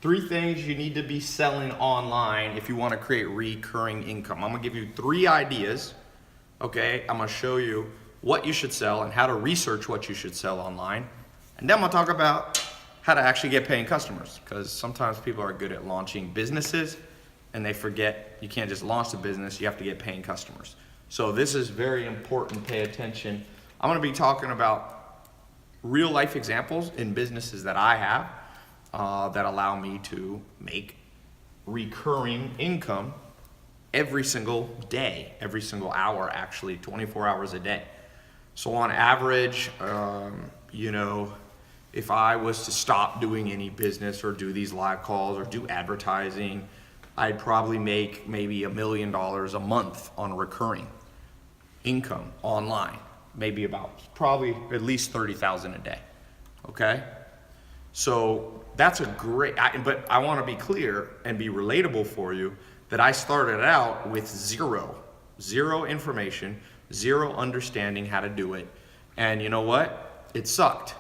3 things you need to be selling online if you want to create recurring income. I'm gonna give you 3 ideas, okay? I'm gonna show you what you should sell and how to research what you should sell online. And then I'm gonna talk about how to actually get paying customers, because sometimes people are good at launching businesses and they forget you can't just launch the business, you have to get paying customers. So this is very important, pay attention. I'm gonna be talking about real life examples in businesses that I have that allow me to make recurring income every single day, every single hour, actually 24 hours a day. So on average, if I was to stop doing any business or do these live calls or do advertising, I'd probably make maybe $1 million a month on recurring income online. Maybe probably at least 30,000 a day, okay? So that's a great, but I wanna be clear and be relatable for you that I started out with zero information, 0 understanding how to do it. And you know what? It sucked.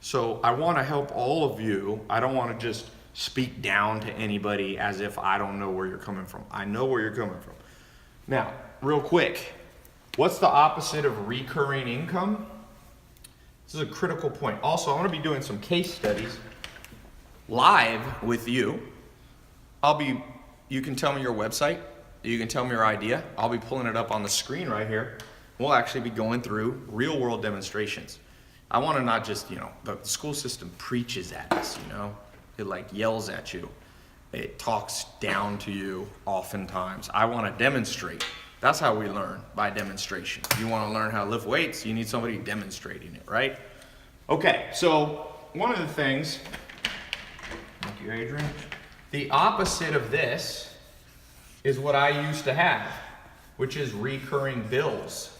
So I wanna help all of you. I don't wanna just speak down to anybody as if I don't know where you're coming from. I know where you're coming from. Now, real quick, what's the opposite of recurring income? This is a critical point. Also, I'm gonna be doing some case studies live with you. You can tell me your website, you can tell me your idea. I'll be pulling it up on the screen right here. We'll actually be going through real world demonstrations. I wanna not just, the school system preaches at us, It like yells at you. It talks down to you oftentimes. I wanna demonstrate. That's how we learn, by demonstration. If you wanna learn how to lift weights, you need somebody demonstrating it, right? Okay, so one of the things, thank you, Adrian. The opposite of this is what I used to have, which is recurring bills,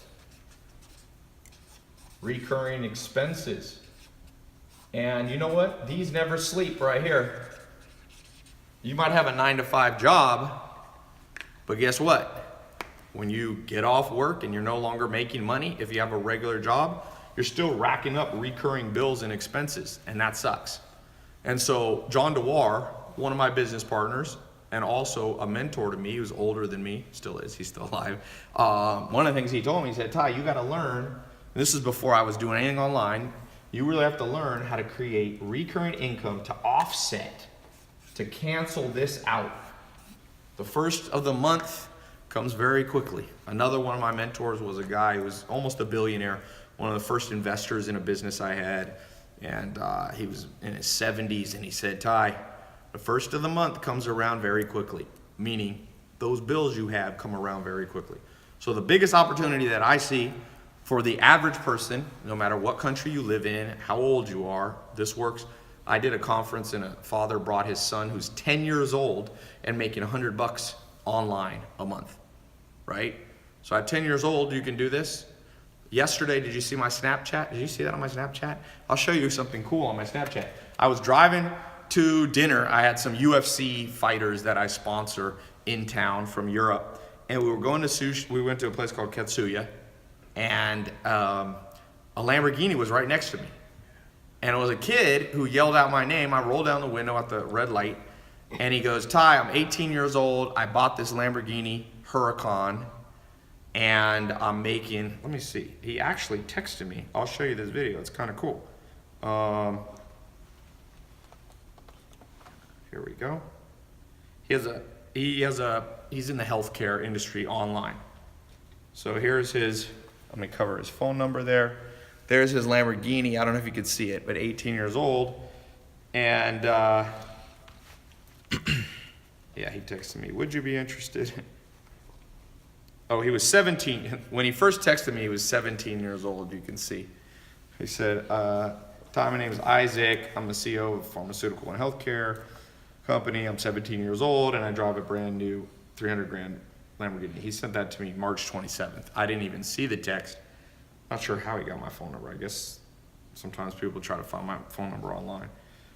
recurring expenses. And you know what? These never sleep right here. You might have a 9-to-5 job, but guess what? When you get off work and you're no longer making money, if you have a regular job, you're still racking up recurring bills and expenses, and that sucks. And so John DeWar, one of my business partners, and also a mentor to me, who's older than me, still is, he's still alive. One of the things he told me, he said, Ty, you gotta learn, and this is before I was doing anything online, you really have to learn how to create recurring income to offset, to cancel this out. The first of the month comes very quickly. Another one of my mentors was a guy who was almost a billionaire, one of the first investors in a business I had, and he was in his 70s, and he said, Ty, the first of the month comes around very quickly, meaning those bills you have come around very quickly. So the biggest opportunity that I see for the average person, no matter what country you live in, how old you are, this works. I did a conference and a father brought his son who's 10 years old and making $100 online a month, right? So at 10 years old, you can do this. Yesterday, did you see my Snapchat? Did you see that on my Snapchat? I'll show you something cool on my Snapchat. I was driving to dinner. I had some UFC fighters that I sponsor in town from Europe. And we were going to sushi. We went to a place called Katsuya. And a Lamborghini was right next to me. And it was a kid who yelled out my name. I rolled down the window at the red light. And he goes, Ty, I'm 18 years old. I bought this Lamborghini Huracan. And I'm making, let me see. He actually texted me. I'll show you this video. It's kind of cool. Here we go. He's in the healthcare industry online. So here's his, let me cover his phone number there. There's his Lamborghini. I don't know if you could see it, but 18 years old. And yeah, he texted me, would you be interested? Oh, he was 17. When he first texted me, he was 17 years old, you can see. He said, Ty, my name is Isaac. I'm the CEO of a pharmaceutical and healthcare company. I'm 17 years old, and I drive a brand new 300 grand Lamborghini. He sent that to me March 27th. I didn't even see the text. Not sure how he got my phone number. I guess sometimes people try to find my phone number online.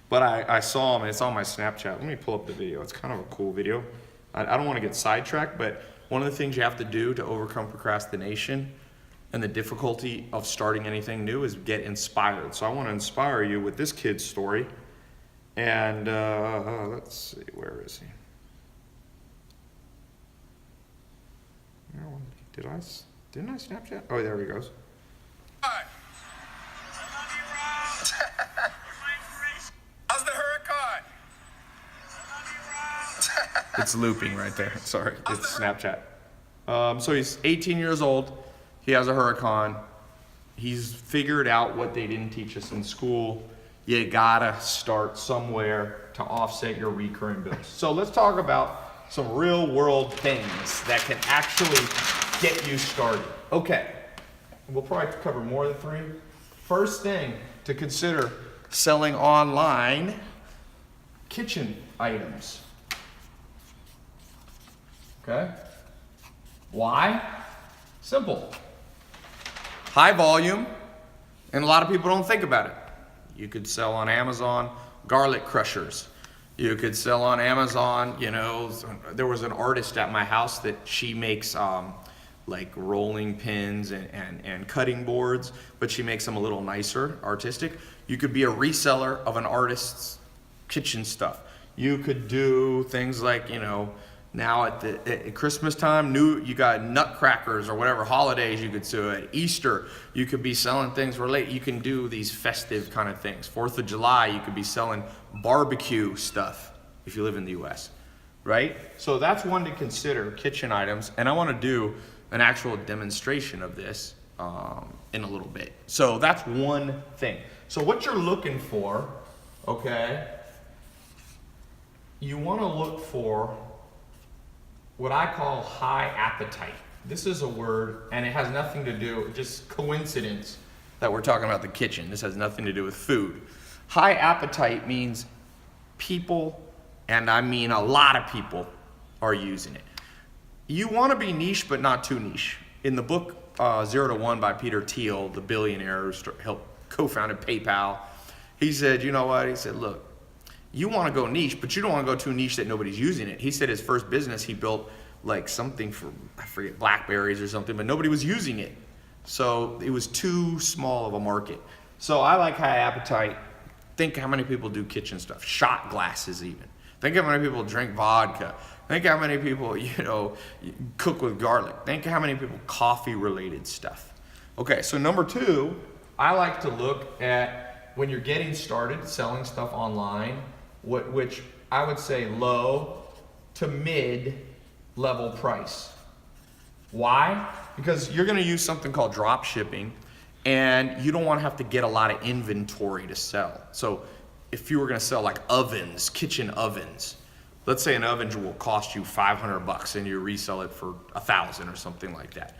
But I saw him, and it's on my Snapchat. Let me pull up the video. It's kind of a cool video. I don't want to get sidetracked, but one of the things you have to do to overcome procrastination and the difficulty of starting anything new is get inspired. So I want to inspire you with this kid's story. And let's see, where is he? Didn't I Snapchat? Oh, there he goes. How's the hurricane? It's looping right there. Sorry, it's Snapchat. So he's 18 years old. He has a Huracan. He's figured out what they didn't teach us in school. You gotta start somewhere to offset your recurring bills. So let's talk about some real world things that can actually get you started. Okay, we'll probably cover more than 3. First thing to consider, selling online kitchen items. Okay? Why? Simple. High volume, and a lot of people don't think about it. You could sell on Amazon garlic crushers. You could sell on Amazon, you know, there was an artist at my house that she makes like rolling pins and cutting boards, but she makes them a little nicer, artistic. You could be a reseller of an artist's kitchen stuff. You could do things like, you know, now at Christmas time, you got nutcrackers or whatever holidays you could do. At Easter, you could be selling things related. You can do these festive kind of things. 4th of July, you could be selling barbecue stuff if you live in the US, right? So that's one to consider, kitchen items. And I want to do an actual demonstration of this in a little bit. So that's one thing. So what you're looking for, okay, you want to look for what I call high appetite. This is a word, and it has nothing to do, just coincidence that we're talking about the kitchen. This has nothing to do with food. High appetite means people, and I mean a lot of people, are using it. You want to be niche, but not too niche. In the book 0 to 1 by Peter Thiel, the billionaire who co-founded PayPal, he said, you know what? He said, look, you want to go niche, but you don't want to go too niche that nobody's using it. He said his first business, he built like something for, I forget, Blackberries or something, but nobody was using it. So it was too small of a market. So I like high appetite. Think how many people do kitchen stuff, shot glasses even. Think how many people drink vodka. Think how many people, you know, cook with garlic. Think how many people coffee related stuff. Okay, so number 2, I like to look at when you're getting started selling stuff online, which I would say low to mid level price. Why? Because you're going to use something called drop shipping, and you don't want to have to get a lot of inventory to sell. So if you were going to sell like ovens, kitchen ovens, let's say an oven will cost you $500 and you resell it for $1,000 or something like that.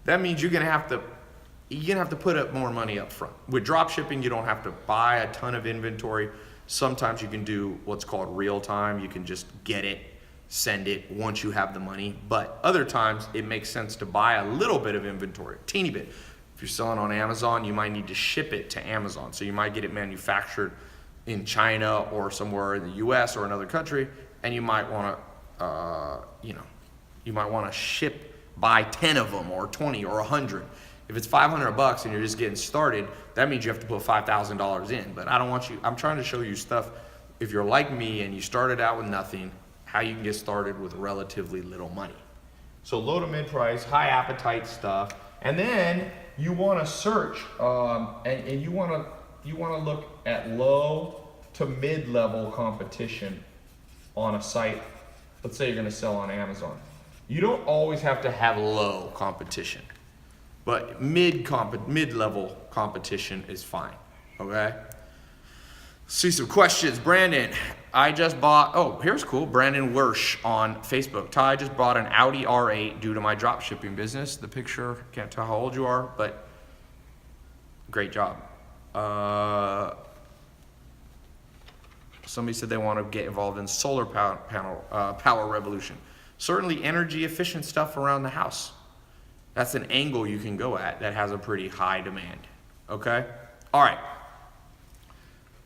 That means you're going to have to put up more money up front. With drop shipping, you don't have to buy a ton of inventory. Sometimes you can do what's called real time. You can just get it, send it once you have the money. But other times it makes sense to buy a little bit of inventory, a teeny bit. If you're selling on Amazon, you might need to ship it to Amazon. So you might get it manufactured in China or somewhere in the US or another country, and you might want to, buy 10 of them or 20 or 100. If it's $500 and you're just getting started, that means you have to put $5,000 in. But I'm trying to show you stuff, if you're like me and you started out with nothing, how you can get started with relatively little money. So low to mid price, high appetite stuff. And then you want to search, and you want to look at low to mid level competition on a site. Let's say you're going to sell on Amazon. You don't always have to have low competition. But mid-level competition is fine, okay? See some questions. Brandon, I just bought, here's cool. Brandon Wersch on Facebook. Ty, I just bought an Audi R8 due to my drop shipping business. The picture, can't tell how old you are, but great job. Somebody said they want to get involved in solar power revolution. Certainly energy efficient stuff around the house. That's an angle you can go at that has a pretty high demand, okay? All right,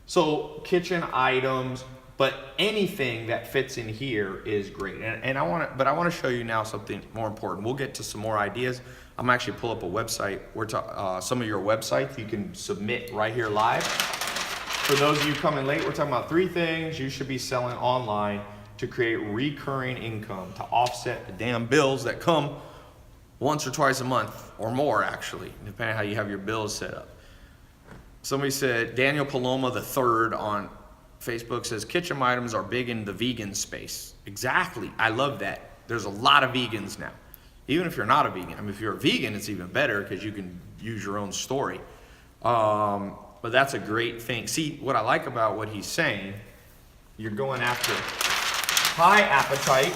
so kitchen items, but anything that fits in here is great. And I want to show you now something more important. We'll get to some more ideas. I'm actually pull up a website. Some of your websites you can submit right here live. For those of you coming late, we're talking about 3 things you should be selling online to create recurring income to offset the damn bills that come once or twice a month or more, actually, depending on how you have your bills set up. Somebody said, Daniel Paloma III on Facebook says, kitchen items are big in the vegan space. Exactly. I love that. There's a lot of vegans now. Even if you're not a vegan. I mean, if you're a vegan, it's even better because you can use your own story. But that's a great thing. See, what I like about what he's saying, you're going after high appetite.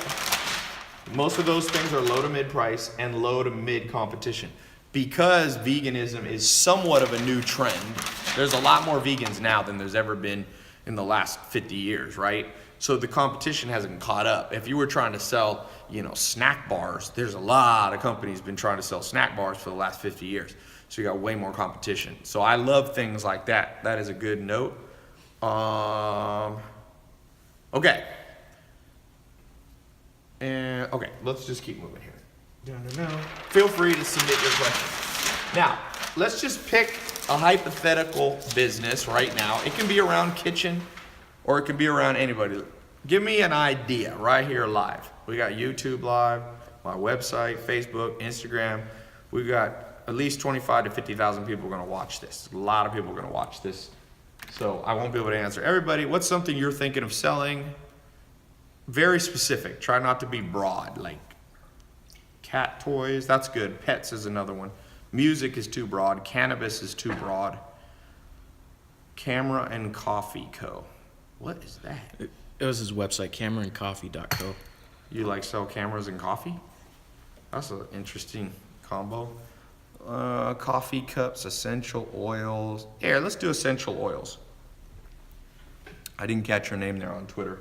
Most of those things are low to mid price and low to mid competition. Because veganism is somewhat of a new trend, there's a lot more vegans now than there's ever been in the last 50 years, right? So the competition hasn't caught up. If you were trying to sell, snack bars, there's a lot of companies been trying to sell snack bars for the last 50 years. So you got way more competition. So I love things like that. That is a good note. Okay. And okay, let's just keep moving here. Feel free to submit your questions. Now, let's just pick a hypothetical business right now. It can be around kitchen or it can be around anybody. Give me an idea right here live. We got YouTube live, my website, Facebook, Instagram. We got at least 25 to 50,000 people going to watch this. A lot of people are going to watch this. So I won't be able to answer everybody. What's something you're thinking of selling? Very specific. Try not to be broad, like cat toys. That's good. Pets is another one. Music is too broad. Cannabis is too broad. Camera and Coffee Co. What is that? It was his website, CameraandCoffee.co. You like sell cameras and coffee? That's an interesting combo. Coffee cups, essential oils. Here, let's do essential oils. I didn't catch your name there on Twitter.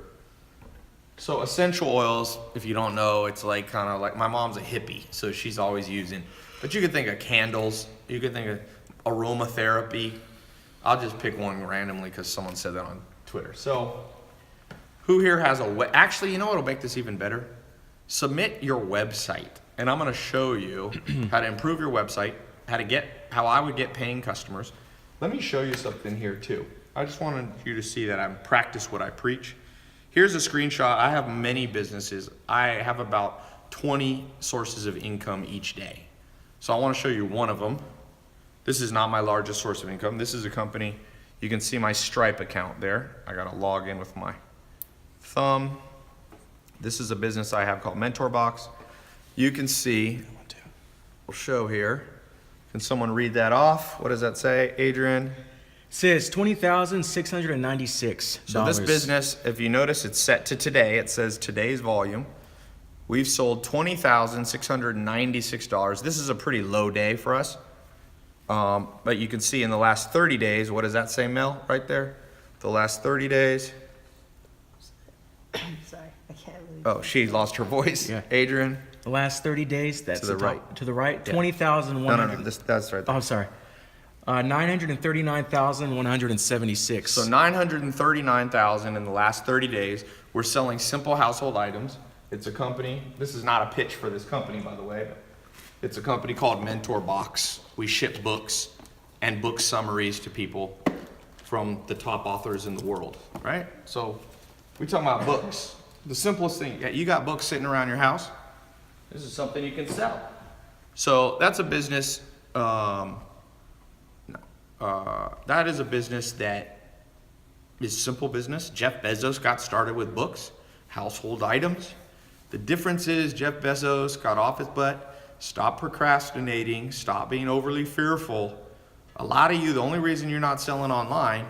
So essential oils, if you don't know, it's like kind of like my mom's a hippie, so she's always using. But you could think of candles. You could think of aromatherapy. I'll just pick one randomly because someone said that on Twitter. So who here has actually, you know what'll make this even better? Submit your website, and I'm going to show you how to improve your website, how I would get paying customers. Let me show you something here too. I just wanted you to see that I practice what I preach. Here's a screenshot. I have many businesses. I have about 20 sources of income each day. So I want to show you one of them. This is not my largest source of income. This is a company. You can see my Stripe account there. I got to log in with my thumb. This is a business I have called MentorBox. You can see, we'll show here. Can someone read that off? What does that say, Adrian? It says $20,696. So this business, if you notice, it's set to today. It says today's volume. We've sold $20,696. This is a pretty low day for us. But you can see in the last 30 days, what does that say, Mel, right there? The last 30 days. Sorry, I can't really. Oh, she lost her voice. Yeah. Adrian. The last 30 days, that's To the top. right. To the right, Yeah. 20,100. No, that's right Oh, there. I'm sorry. 939,176. So 939,000 in the last 30 days. We're selling simple household items. It's a company. This is not a pitch for this company, by the way. But it's a company called MentorBox. We ship books and book summaries to people from the top authors in the world, right? So we talking about books. The simplest thing. You got books sitting around your house. This is something you can sell. So that's a business. That is a business that is simple business. Jeff Bezos got started with books, household items. The difference is Jeff Bezos got off his butt, stopped procrastinating, stopped being overly fearful. A lot of you, the only reason you're not selling online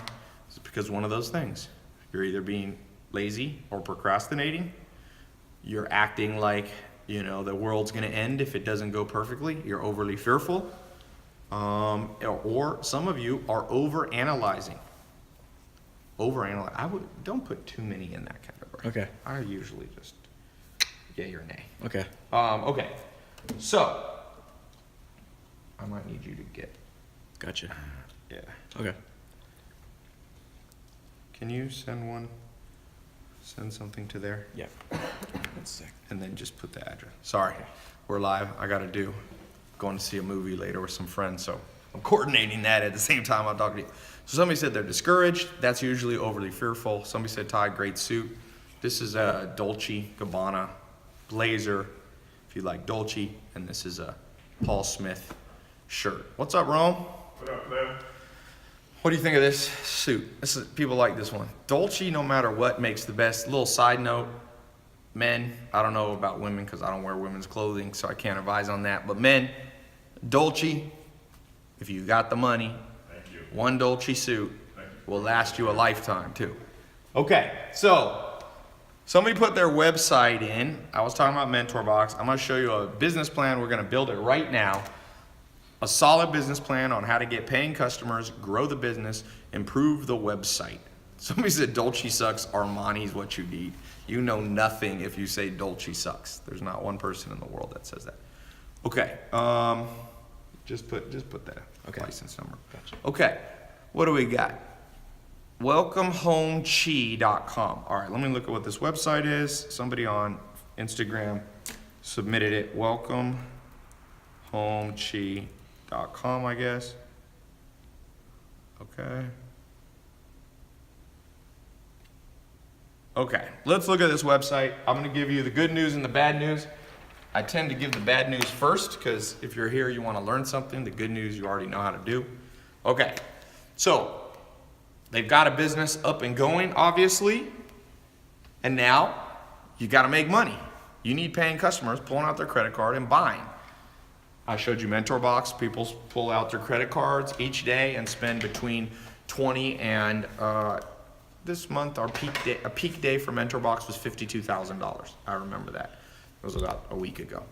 is because one of those things. You're either being lazy or procrastinating. You're acting like, the world's gonna end if it doesn't go perfectly. You're overly fearful. Or some of you are overanalyzing. Don't put too many in that category. Okay. I usually just yay or nay. Okay. Okay. So I might need you to get. Gotcha. Yeah. Okay. Can you send something to there? Yeah. 1 sec. And then just put the address. Sorry, we're live. I gotta going to see a movie later with some friends, so I'm coordinating that at the same time I'm talking to you. So somebody said they're discouraged. That's usually overly fearful. Somebody said, Ty, great suit. This is a Dolce Gabbana blazer, if you like Dolce, and this is a Paul Smith shirt. What's up, Rome? What up, man? What do you think of this suit? People like this one. Dolce, no matter what, makes the best. Little side note, men, I don't know about women because I don't wear women's clothing, so I can't advise on that. But men, Dolce, if you got the money, Thank you. one Dolce suit Thank you. will last you a lifetime too. Okay, so somebody put their website in. I was talking about MentorBox. I'm gonna show you a business plan. We're gonna build it right now. A solid business plan on how to get paying customers, grow the business, improve the website. Somebody said Dolce sucks, Armani's what you need. You know nothing if you say Dolce sucks. There's not one person in the world that says that. Okay, just put that license number. Gotcha. Okay, what do we got? WelcomeHomeChi.com. All right, let me look at what this website is. Somebody on Instagram submitted it. WelcomeHomeChi.com, I guess. Okay. Okay, let's look at this website. I'm gonna give you the good news and the bad news. I tend to give the bad news first because if you're here, you wanna learn something. The good news you already know how to do. Okay, so they've got a business up and going, obviously, and now you gotta make money. You need paying customers pulling out their credit card and buying. I showed you MentorBox. People pull out their credit cards each day and spend between 20 and this month our peak day for MentorBox was $52,000. I remember that. It was about a week ago.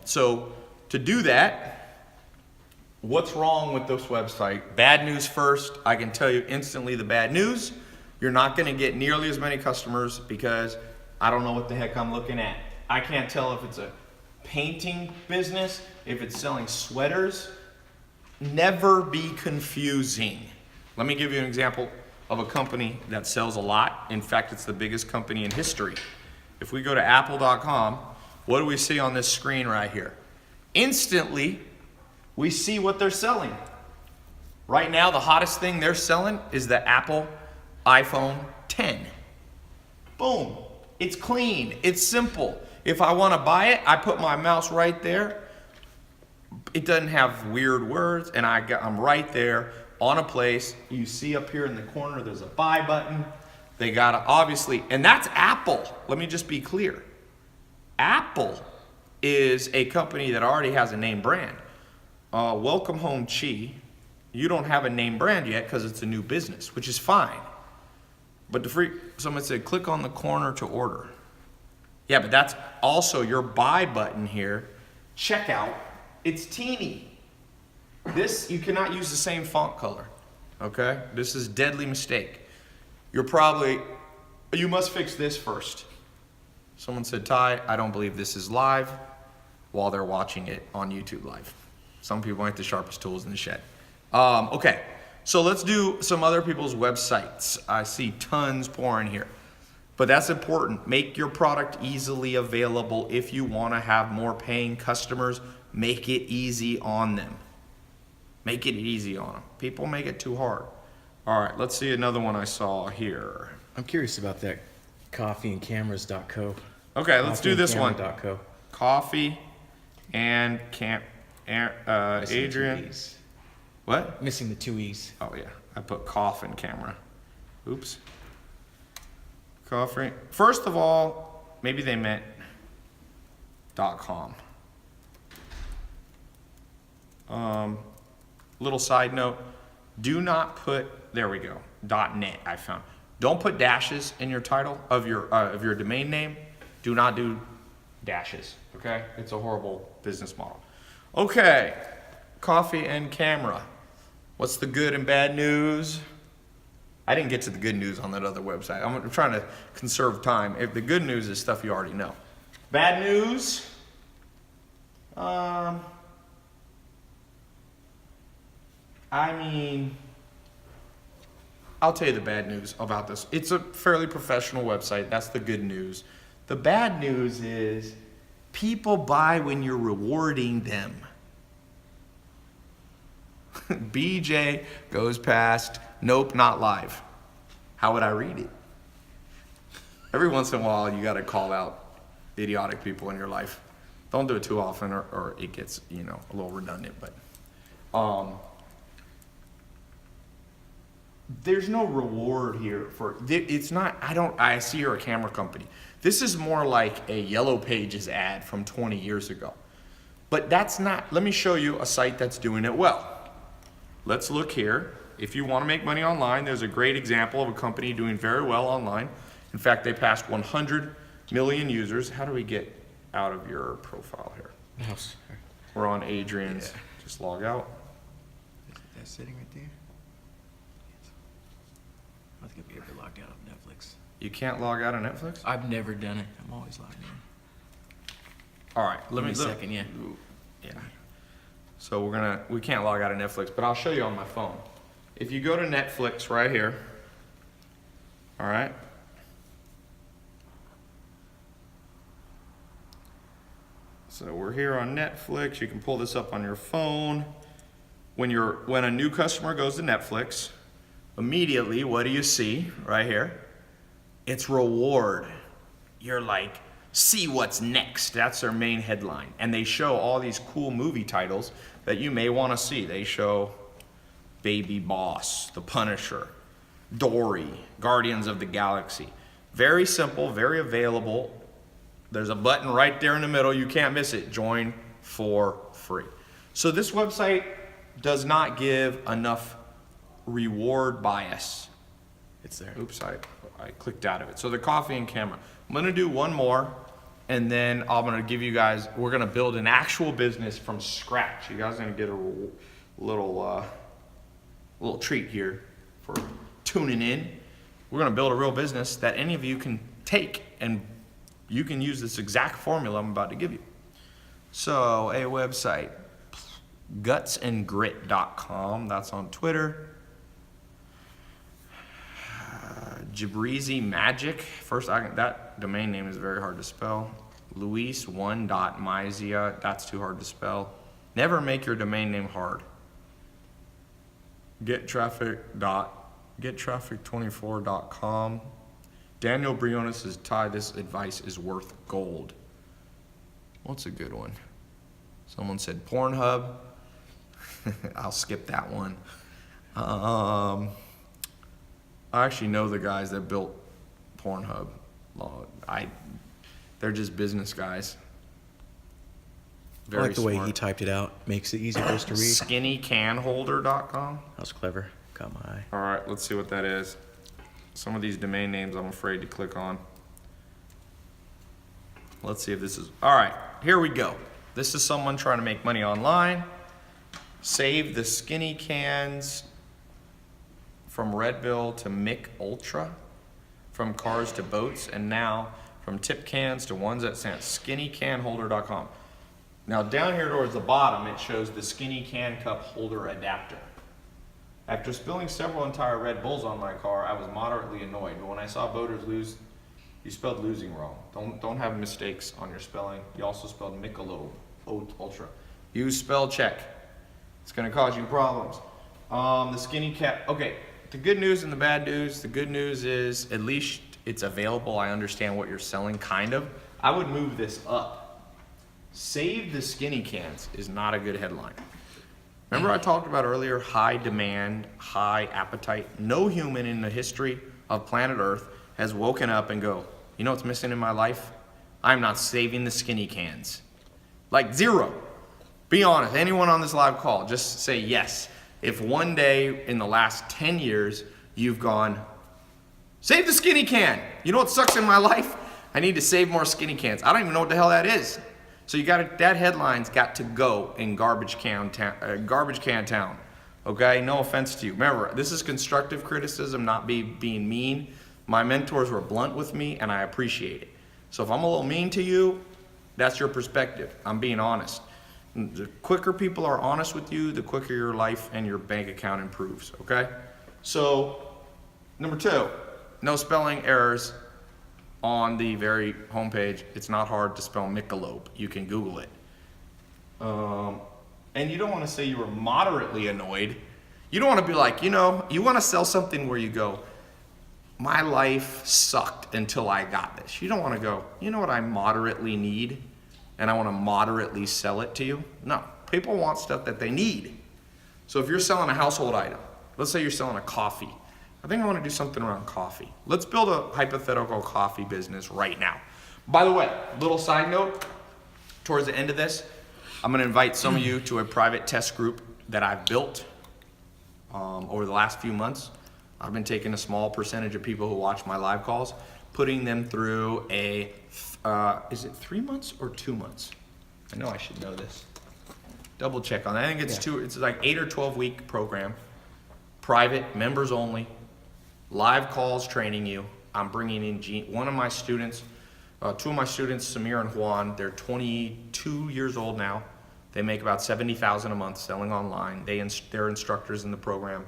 So to do that, what's wrong with this website? Bad news first. I can tell you instantly the bad news. You're not going to get nearly as many customers because I don't know what the heck I'm looking at. I can't tell if it's a painting business, if it's selling sweaters. Never be confusing. Let me give you an example of a company that sells a lot. In fact, it's the biggest company in history. If we go to apple.com, what do we see on this screen right here? Instantly, we see what they're selling. Right now, the hottest thing they're selling is the Apple iPhone 10. Boom. It's clean. It's simple. If I want to buy it, I put my mouse right there. It doesn't have weird words, and I'm right there on a place. You see up here in the corner, there's a buy button. They got to obviously, and that's Apple. Let me just be clear. Apple is a company that already has a name brand. Welcome Home Chi, you don't have a name brand yet because it's a new business, which is fine. But someone said, click on the corner to order. Yeah, but that's also your buy button here. Checkout, it's teeny. This, you cannot use the same font color, okay? This is a deadly mistake. You must fix this first. Someone said, Ty, I don't believe this is live while they're watching it on YouTube Live. Some people ain't the sharpest tools in the shed. Okay, so let's do some other people's websites. I see tons pouring here. But that's important. Make your product easily available. If you want to have more paying customers, make it easy on them. Make it easy on them. People make it too hard. All right, let's see another one I saw here. I'm curious about that coffeeandcameras.co. Okay, let's do this one. Coffeeandcamera.co. Coffee and Missing the two Adrian. E's. What? Missing the two E's. Oh yeah, I put cough and camera. Oops. Coffee. First of all, maybe they meant .com. Little side note, do not put, there we go, .net I found. Don't put dashes in your title of your domain name. Do not do dashes, okay? It's a horrible business model. Okay, coffee and camera. What's the good and bad news? I didn't get to the good news on that other website. I'm trying to conserve time. If the good news is stuff you already know. Bad news? I'll tell you the bad news about this. It's a fairly professional website. That's the good news. The bad news is people buy when you're rewarding them. BJ goes past, nope, not live. How would I read it? Every once in a while, you got to call out idiotic people in your life. Don't do it too often, or it gets, a little redundant. But there's no reward here for it's not. I see you're a camera company. This is more like a Yellow Pages ad from 20 years ago. But that's not. Let me show you a site that's doing it well. Let's look here. If you want to make money online, there's a great example of a company doing very well online. In fact, they passed 100 million users. How do we get out of your profile here? Oh, sorry. We're on Adrian's. Yeah. Just log out. That's sitting right there. I don't think I've ever logged out of Netflix. You can't log out of Netflix? I've never done it. I'm always logged in. All right, Give me a second, yeah. Yeah. So we can't log out of Netflix, but I'll show you on my phone. If you go to Netflix right here, all right. So we're here on Netflix. You can pull this up on your phone. When a new customer goes to Netflix, immediately what do you see right here? It's reward. You're like, see what's next. That's their main headline. And they show all these cool movie titles that you may want to see. They show Baby Boss, The Punisher, Dory, Guardians of the Galaxy. Very simple, very available. There's a button right there in the middle. You can't miss it. Join for free. So this website does not give enough reward bias. It's there. Oops, I clicked out of it. So the coffee and camera. I'm gonna do one more, and then I'm gonna give you guys, we're gonna build an actual business from scratch. You guys are gonna get a little treat here for tuning in. We're gonna build a real business that any of you can take, and you can use this exact formula I'm about to give you. So a website, gutsandgrit.com, that's on Twitter. Jabrizi Magic. First, that domain name is very hard to spell. Luis1.mizia. That's too hard to spell. Never make your domain name hard. Gettraffic24.com. Daniel Briones says, Ty, this advice is worth gold. What's a good one? Someone said Pornhub. I'll skip that one. I actually know the guys that built Pornhub. They're just business guys. I like the way smart. he typed it out. Makes it easy for us to read. Skinnycanholder.com. That was clever. Caught my eye. All right, let's see what that is. Some of these domain names I'm afraid to click on. Let's see if this is, all right, here we go. This is someone trying to make money online. Save the skinny cans from Redville to Mick Ultra, from cars to boats, and now from tip cans to ones that stand. Skinnycanholder.com. Now down here towards the bottom, it shows the skinny can cup holder adapter. After spilling several entire Red Bulls on my car, I was moderately annoyed, but when I saw boaters lose, you spelled losing wrong. Don't have mistakes on your spelling. You also spelled Michelob Ultra. Use spell check. It's gonna cause you problems. The skinny cap, okay. The good news and the bad news. The good news is at least it's available. I understand what you're selling, kind of. I would move this up. Save the skinny cans is not a good headline. Remember I talked about earlier, high demand, high appetite. No human in the history of planet Earth has woken up and go, you know what's missing in my life? I'm not saving the skinny cans. Like zero. Be honest, anyone on this live call, just say yes. If one day in the last 10 years, you've gone, save the skinny can. You know what sucks in my life? I need to save more skinny cans. I don't even know what the hell that is. So that headline's got to go in garbage can town. Okay, no offense to you. Remember, this is constructive criticism, not being mean. My mentors were blunt with me, and I appreciate it. So if I'm a little mean to you, that's your perspective. I'm being honest. The quicker people are honest with you, the quicker your life and your bank account improves, okay? So, number 2, no spelling errors on the very homepage. It's not hard to spell Michelob. You can Google it. And you don't want to say you were moderately annoyed. You don't want to be like, you know, you want to sell something where you go, my life sucked until I got this. You don't want to go, you know what I moderately need, and I want to moderately sell it to you. No, people want stuff that they need. So if you're selling a household item, let's say you're selling a coffee. I think I want to do something around coffee. Let's build a hypothetical coffee business right now. By the way, little side note, towards the end of this, I'm going to invite some of you to a private test group that I've built over the last few months. I've been taking a small percentage of people who watch my live calls, putting them through a, is it 3 months or 2 months? I know I should know this. Double check on that. I think it's it's like 8 or 12 week program, private, members only, live calls training you. I'm bringing in one of my students, two of my students, Samir and Juan. They're 22 years old now. They make about $70,000 a month selling online. They're instructors in the program.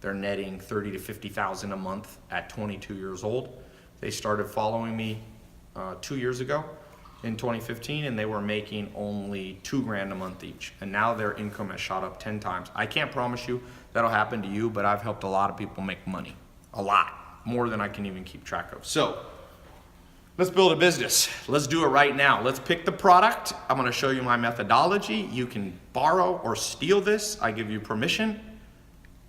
They're netting $30,000 to $50,000 a month at 22 years old. They started following me 2 years ago in 2015, and they were making only $2,000 a month each. And now their income has shot up 10 times. I can't promise you that'll happen to you, but I've helped a lot of people make money. A lot. More than I can even keep track of. So, let's build a business. Let's do it right now. Let's pick the product. I'm going to show you my methodology. You can borrow or steal this. I give you permission.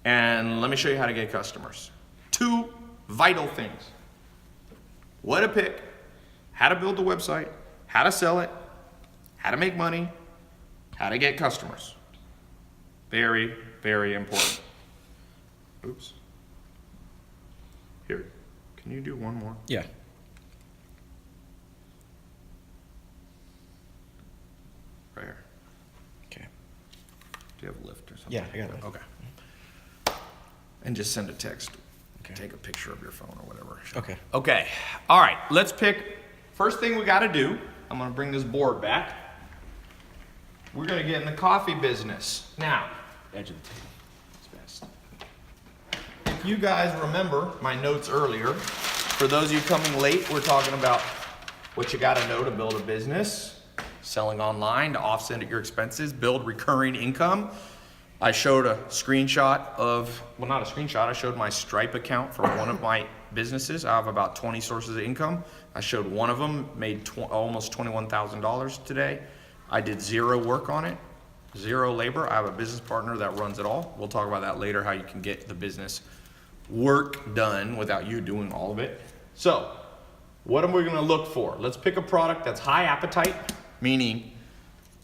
And let me show you how to get customers. 2 vital things. What to pick, how to build the website, how to sell it, how to make money, how to get customers. Very, very important. Oops. Here, can you do one more? Yeah. Right here. Okay. Do you have a lift or something? Yeah, I got it. Okay. And just send a text. Okay. Take a picture of your phone or whatever. Okay. Okay. All right. Let's pick. First thing we got to do, I'm going to bring this board back. We're going to get in the coffee business. Now, Edge of the table. It's best. if you guys remember my notes earlier, for those of you coming late, we're talking about what you got to know to build a business, selling online to offset your expenses, build recurring income. I showed a screenshot of, well, not a screenshot, I showed my Stripe account for one of my businesses. I have about 20 sources of income. I showed one of them made almost $21,000 today. I did 0 work on it, 0 labor. I have a business partner that runs it all. We'll talk about that later, how you can get the business work done without you doing all of it. So, what am we gonna look for? Let's pick a product that's high appetite, meaning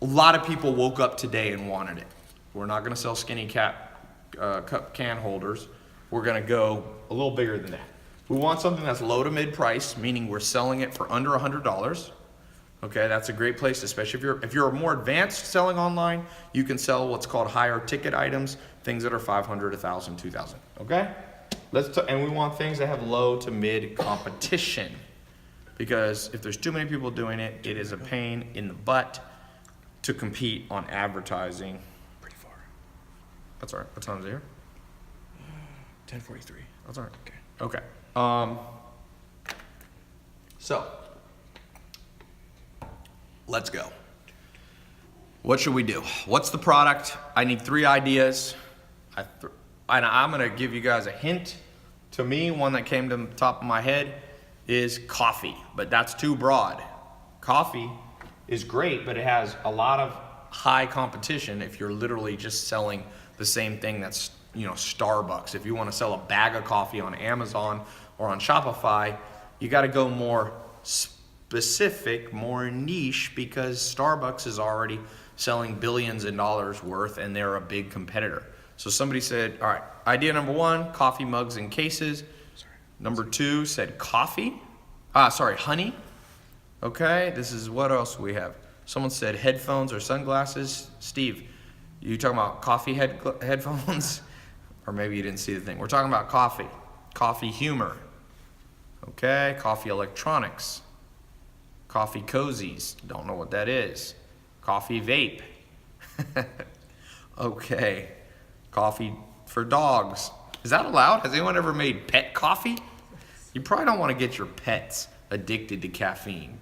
a lot of people woke up today and wanted it. We're not gonna sell skinny cup can holders. We're gonna go a little bigger than that. We want something that's low to mid price, meaning we're selling it for under $100. Okay, that's a great place, especially if you're more advanced selling online, you can sell what's called higher ticket items, things that are 500, 1,000, 2,000. Okay, and we want things that have low to mid competition, because if there's too many people doing it, it is a pain in the butt to compete on advertising. Pretty far. That's all right. What time is it here? 10:43. That's all right. Okay. Okay. So, let's go. What should we do? What's the product? I need 3 ideas. And I'm gonna give you guys a hint. To me, one that came to the top of my head is coffee, but that's too broad. Coffee is great, but it has a lot of high competition if you're literally just selling the same thing that's, Starbucks. If you want to sell a bag of coffee on Amazon or on Shopify, you got to go more specific, more niche, because Starbucks is already selling billions in dollars worth and they're a big competitor. So somebody said, all right, idea number 1, coffee mugs and cases. Number 2 said honey. Okay, this is, what else we have? Someone said headphones or sunglasses. Steve, you talking about coffee headphones? Or maybe you didn't see the thing. We're talking about coffee humor. Okay, coffee electronics. Coffee cozies, don't know what that is. Coffee vape. Okay, coffee for dogs. Is that allowed? Has anyone ever made pet coffee? You probably don't want to get your pets addicted to caffeine.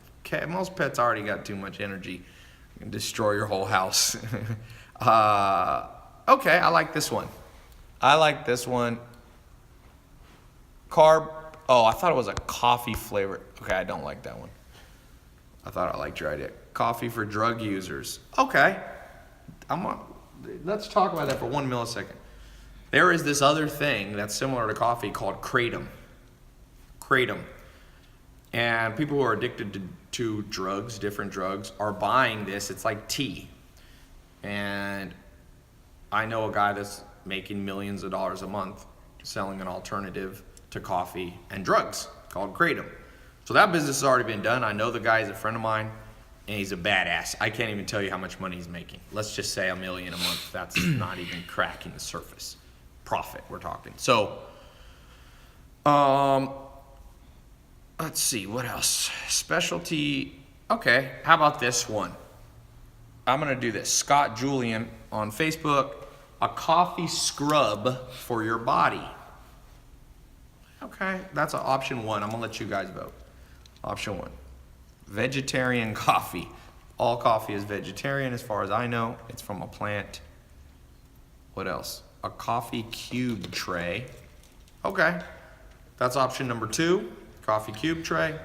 Most pets already got too much energy. You can destroy your whole house. Okay, I like this one. I like this one. Carb. Oh, I thought it was a coffee flavor. Okay, I don't like that one. I thought I liked your idea. Coffee for drug users. Okay. Let's talk about that for 1 millisecond. There is this other thing that's similar to coffee called Kratom. Kratom. And people who are addicted to drugs, different drugs, are buying this. It's like tea. And I know a guy that's making millions of dollars a month selling an alternative to coffee and drugs called Kratom. So that business has already been done. I know the guy is a friend of mine, and he's a badass. I can't even tell you how much money he's making. Let's just say $1 million a month. That's not even cracking the surface. Profit, we're talking. So, let's see, what else? Specialty, okay, how about this one? I'm gonna do this. Scott Julian on Facebook, a coffee scrub for your body. Okay, that's option 1. I'm gonna let you guys vote. Option 1, vegetarian coffee. All coffee is vegetarian as far as I know. It's from a plant. What else? A coffee cube tray. Okay, that's option number 2, coffee cube tray.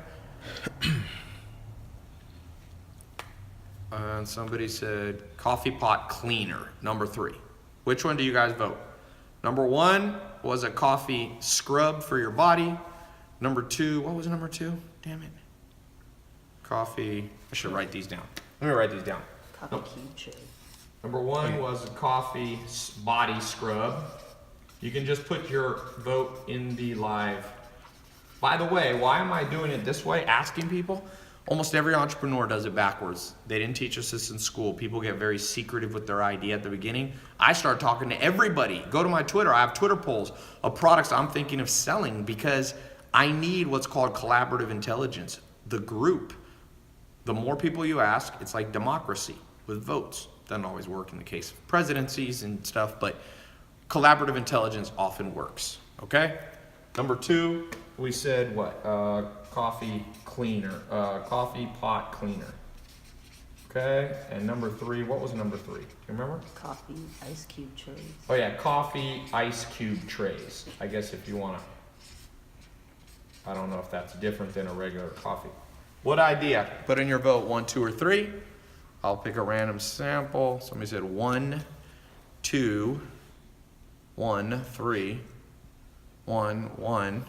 And somebody said coffee pot cleaner, number 3. Which one do you guys vote? Number 1 was a coffee scrub for your body. Number 2, what was number 2? Damn it. Coffee, I should write these down. Let me write these down. Coffee cube tray. Number 1 was a coffee body scrub. You can just put your vote in the live. By the way, why am I doing it this way? Asking people? Almost every entrepreneur does it backwards. They didn't teach us this in school. People get very secretive with their idea at the beginning. I start talking to everybody. Go to my Twitter. I have Twitter polls of products I'm thinking of selling because I need what's called collaborative intelligence. The group. The more people you ask, it's like democracy with votes. Doesn't always work in the case of presidencies and stuff, but collaborative intelligence often works, okay? Number 2, we said what? Coffee cleaner, coffee pot cleaner. Okay, and number 3, what was number 3? Do you remember? Coffee ice cube trays. Oh yeah, coffee ice cube trays. I guess if you wanna, I don't know if that's different than a regular coffee. What idea? Put in your vote 1, 2, or 3. I'll pick a random sample. Somebody said 1, 2, 1, 3, 1, 1.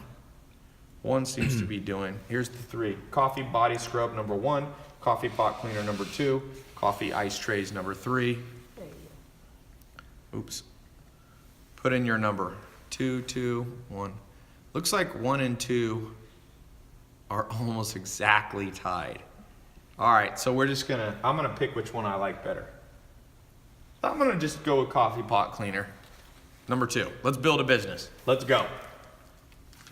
1 seems to be doing. Here's the 3. Coffee body scrub number 1. Coffee pot cleaner number 2. Coffee ice trays number 3. There you go. Oops. Put in your number. 2, 2, 1. Looks like 1 and 2 are almost exactly tied. All right, so we're just gonna, I'm gonna pick which one I like better. I'm gonna just go with coffee pot cleaner. Number 2, let's build a business. Let's go.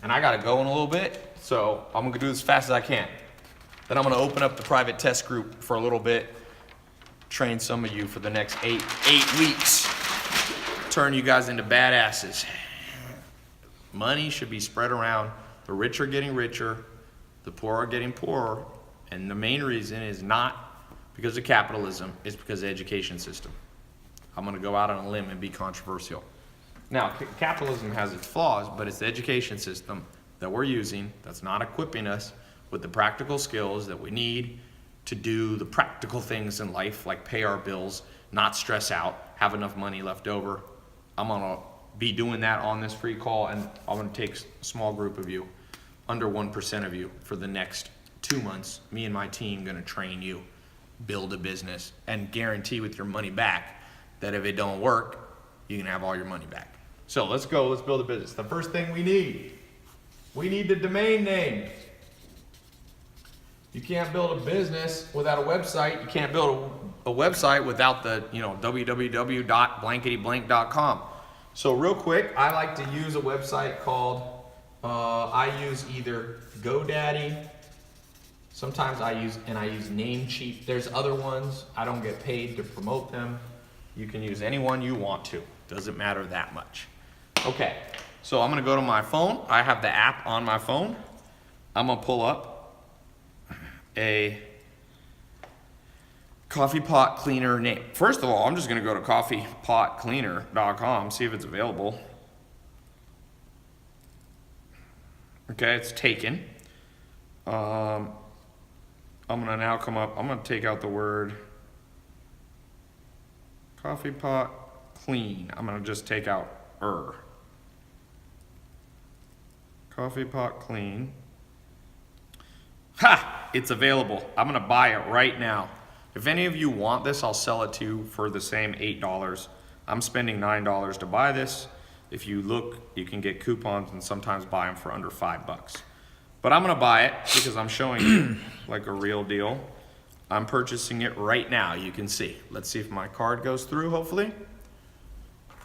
And I gotta go in a little bit, so I'm gonna do this as fast as I can. Then I'm gonna open up the private test group for a little bit, train some of you for the next eight weeks, turn you guys into badasses. Money should be spread around. The rich are getting richer, the poor are getting poorer, and the main reason is not because of capitalism, it's because of the education system. I'm gonna go out on a limb and be controversial. Now, capitalism has its flaws, but it's the education system that we're using that's not equipping us with the practical skills that we need to do the practical things in life, like pay our bills, not stress out, have enough money left over. I'm gonna be doing that on this free call, and I'm gonna take a small group of you, under 1% of you, for the next 2 months. Me and my team gonna train you, build a business, and guarantee with your money back that if it don't work, you can have all your money back. So let's go, let's build a business. The first thing we need the domain name. You can't build a business without a website. You can't build a website without the, www.blanketyblank.com. So real quick, I like to use a website called, I use either GoDaddy, sometimes I use Namecheap. There's other ones, I don't get paid to promote them. You can use any one you want to, doesn't matter that much. Okay, so I'm gonna go to my phone. I have the app on my phone. I'm gonna pull up a Coffee pot cleaner name. First of all, I'm just gonna go to coffeepotcleaner.com, see if it's available. Okay, it's taken. I'm gonna now come up, I'm gonna take out the word coffee pot clean. I'm gonna just take out Coffee pot clean. Ha! It's available. I'm gonna buy it right now. If any of you want this, I'll sell it to you for the same $8. I'm spending $9 to buy this. If you look, you can get coupons and sometimes buy them for under $5. But I'm gonna buy it because I'm showing you like a real deal. I'm purchasing it right now, you can see. Let's see if my card goes through, hopefully.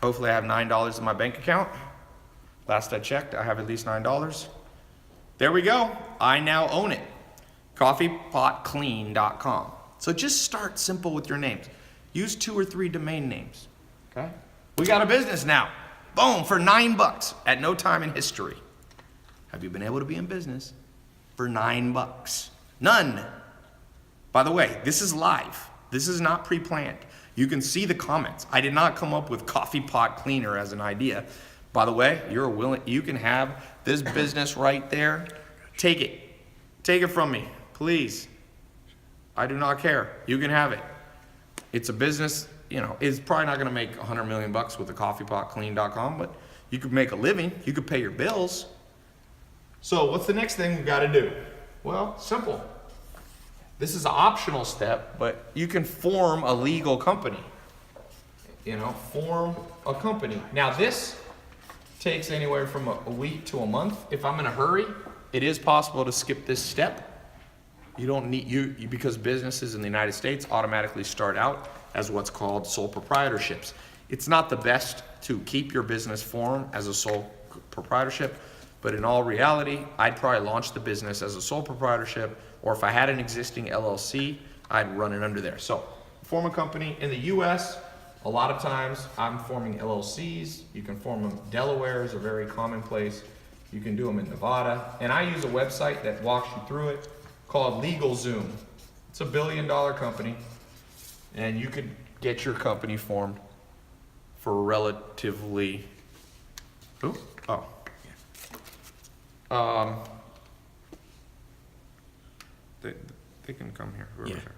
Hopefully I have $9 in my bank account. Last I checked, I have at least $9. There we go, I now own it. Coffeepotclean.com. So just start simple with your names. Use 2 or 3 domain names, okay? We got a business now. Boom, for $9 at no time in history. Have you been able to be in business for $9? None. By the way, this is live. This is not pre-planned. You can see the comments. I did not come up with coffee pot cleaner as an idea. By the way, you can have this business right there. Take it. Take it from me, please. I do not care. You can have it. It's a business, you know, it's probably not gonna make $100 million with the coffeepotclean.com, but you could make a living. You could pay your bills. So what's the next thing we gotta do? Well, simple. This is an optional step, but you can form a legal company. You know, form a company. Now this takes anywhere from a week to a month. If I'm in a hurry, it is possible to skip this step. You don't need, because businesses in the United States automatically start out as what's called sole proprietorships. It's not the best to keep your business form as a sole proprietorship, but in all reality, I'd probably launch the business as a sole proprietorship, or if I had an existing LLC, I'd run it under there. So, form a company. In the US, a lot of times I'm forming LLCs. You can form them. Delaware is a very common place. You can do them in Nevada. And I use a website that walks you through it called LegalZoom. It's $1 billion company. And you could get your company formed for relatively, they can come here, whoever's here.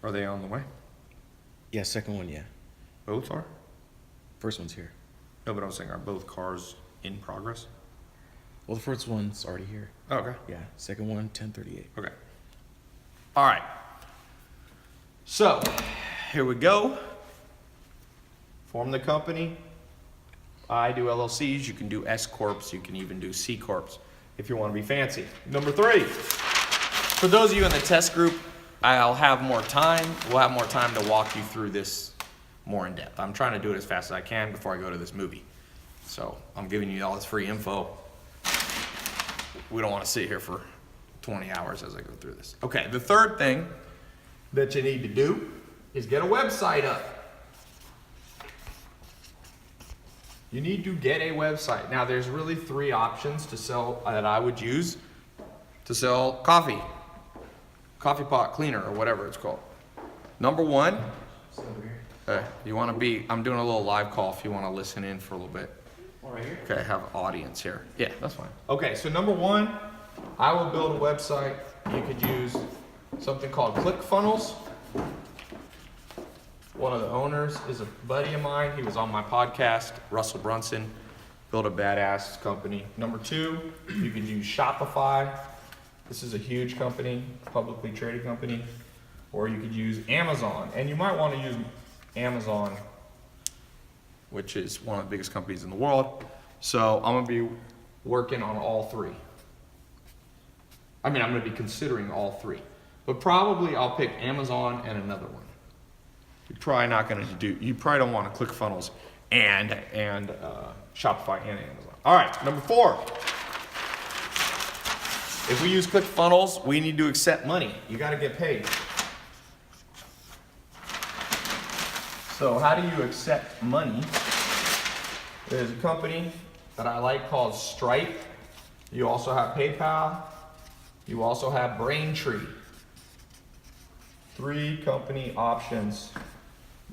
Are they on the way? Yeah, second one, yeah. Both are? First one's here. No, but I was saying, are both cars in progress? Well, the first one's already here. Oh, okay. Yeah, second one, 1038. Okay. All right. So, here we go. Form the company. I do LLCs. You can do S Corps. You can even do C Corps if you want to be fancy. Number 3. For those of you in the test group, I'll have more time. We'll have more time to walk you through this more in depth. I'm trying to do it as fast as I can before I go to this movie. So I'm giving you all this free info. We don't want to sit here for 20 hours as I go through this. Okay, the third thing that you need to do is get a website up. You need to get a website. Now there's really 3 options to sell that I would use to sell coffee. Coffee pot cleaner or whatever it's called. Number 1, you want to be, I'm doing a little live call if you want to listen in for a little bit. Right here? Okay, I have audience here. Yeah, that's fine. Okay, so number 1, I will build a website. You could use something called ClickFunnels. One of the owners is a buddy of mine. He was on my podcast, Russell Brunson. Built a badass company. Number 2, you could use Shopify. This is a huge company, publicly traded company. Or you could use Amazon. And you might want to use Amazon, which is one of the biggest companies in the world. So I'm gonna be working on all 3. I'm gonna be considering all 3. But probably I'll pick Amazon and another one. You probably don't want to ClickFunnels and Shopify and Amazon. All right, number 4. If we use ClickFunnels, we need to accept money. You gotta get paid. So how do you accept money? There's a company that I like called Stripe. You also have PayPal. You also have Braintree. 3 company options.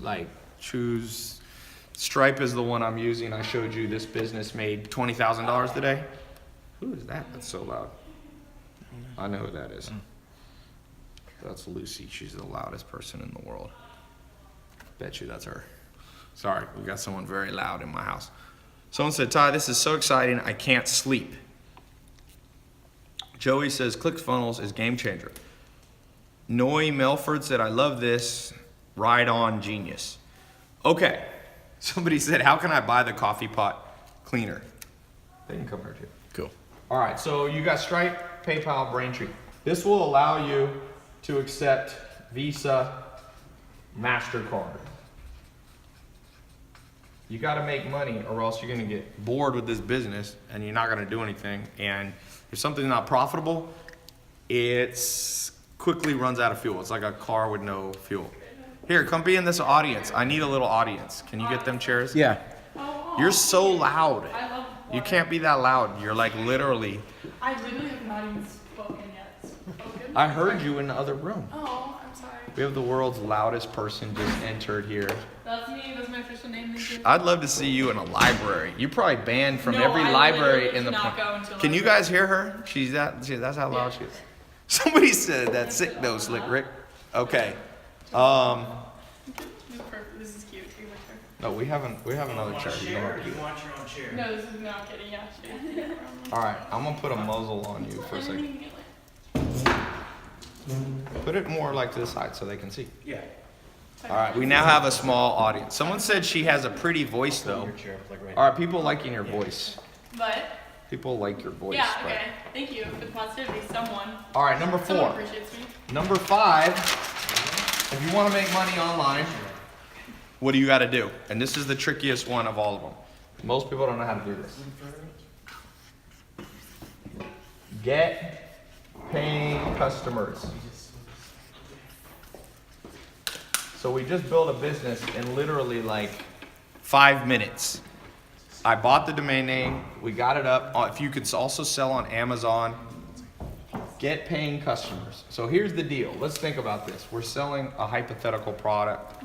Like choose. Stripe is the one I'm using. I showed you this business made $20,000 today. Who is that? That's so loud. I know who that is. That's Lucy. She's the loudest person in the world. Bet you that's her. Sorry, we got someone very loud in my house. Someone said, Ty, this is so exciting, I can't sleep. Joey says, ClickFunnels is game changer. Noe Melford said, I love this. Ride on, genius. Okay. Somebody said, how can I buy the coffee pot cleaner? They can come here too. Cool. All right, so you got Stripe, PayPal, Braintree. This will allow you to accept Visa, MasterCard. You got to make money or else you're going to get bored with this business and you're not going to do anything. And if something's not profitable, it quickly runs out of fuel. It's like a car with no fuel. Here, come be in this audience. I need a little audience. Can you get them chairs? Yeah. You're so loud. I love You can't be that loud. You're like literally. I literally have not even spoken yet. Spoken? I heard you in the other room. Oh, I'm sorry. We have the world's loudest person just entered here. That's me. That's my official name. Thank you. I'd love to see you in a library. You're probably banned from No, every I library literally in the cannot planet. go into a Can you library. guys hear her? That's how loud she is. Somebody said that sick though, Slick Rick. Okay. This is perfect. This is cute. We like her. No, we have another chair. You don't have to do that. want your own chair? No, this is not kidding. Yeah, she. All right, I'm gonna put a muzzle on you for a I didn't second. even get like. Put it more like to the side so they can see. Yeah. All right, we now have a small audience. Someone said she has a pretty voice though. Your chair, like right All right, people liking your voice. But People like your voice. yeah, but- okay. Thank you for the positivity. Someone. All right, number Someone 4. appreciates me. Number 5, if you want to make money online, what do you got to do? And this is the trickiest one of all of them. Most people don't know how to do this. Get paying customers. So we just built a business in literally like 5 minutes. I bought the domain name. We got it up. If you could also sell on Amazon, get paying customers. So here's the deal. Let's think about this. We're selling a hypothetical product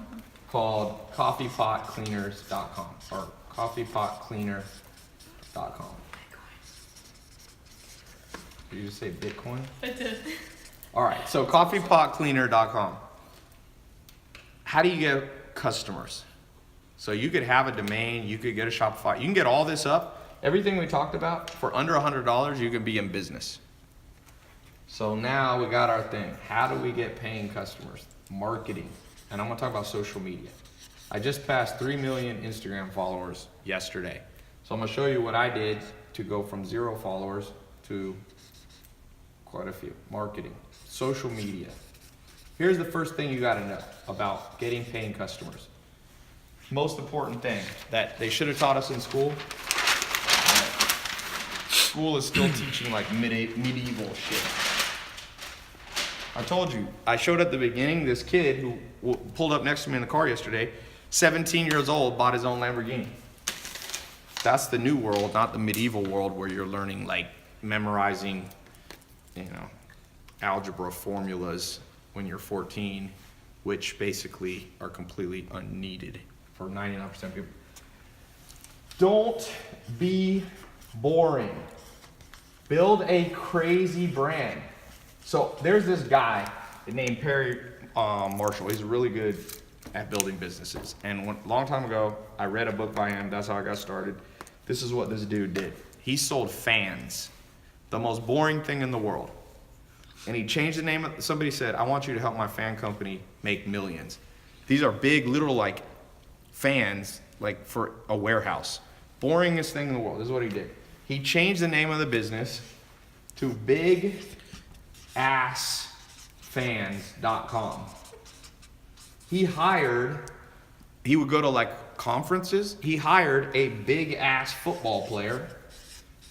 called coffeepotcleaners.com or coffeepotcleaner.com. Did you just say Bitcoin? I did. All right, so coffeepotcleaner.com. How do you get customers? So you could have a domain, you could get a Shopify, you can get all this up. Everything we talked about for under $100, you can be in business. So now we got our thing. How do we get paying customers? Marketing. And I'm gonna talk about social media. I just passed 3 million Instagram followers yesterday. So I'm gonna show you what I did to go from 0 followers to quite a few. Marketing, social media. Here's the first thing you gotta know about getting paying customers. Most important thing that they should have taught us in school. School is still teaching like medieval shit. I told you, I showed at the beginning this kid who pulled up next to me in the car yesterday, 17 years old, bought his own Lamborghini. That's the new world, not the medieval world where you're learning like memorizing, algebra formulas when you're 14, which basically are completely unneeded for 99% of people. Don't be boring. Build a crazy brand. So there's this guy named Perry Marshall. He's really good at building businesses. And a long time ago, I read a book by him. That's how I got started. This is what this dude did. He sold fans, the most boring thing in the world. And he changed the name. Somebody said, I want you to help my fan company make millions. These are big, literal like fans, like for a warehouse. Boringest thing in the world. This is what he did. He changed the name of the business to bigassfans.com. He would go to like conferences. He hired a big ass football player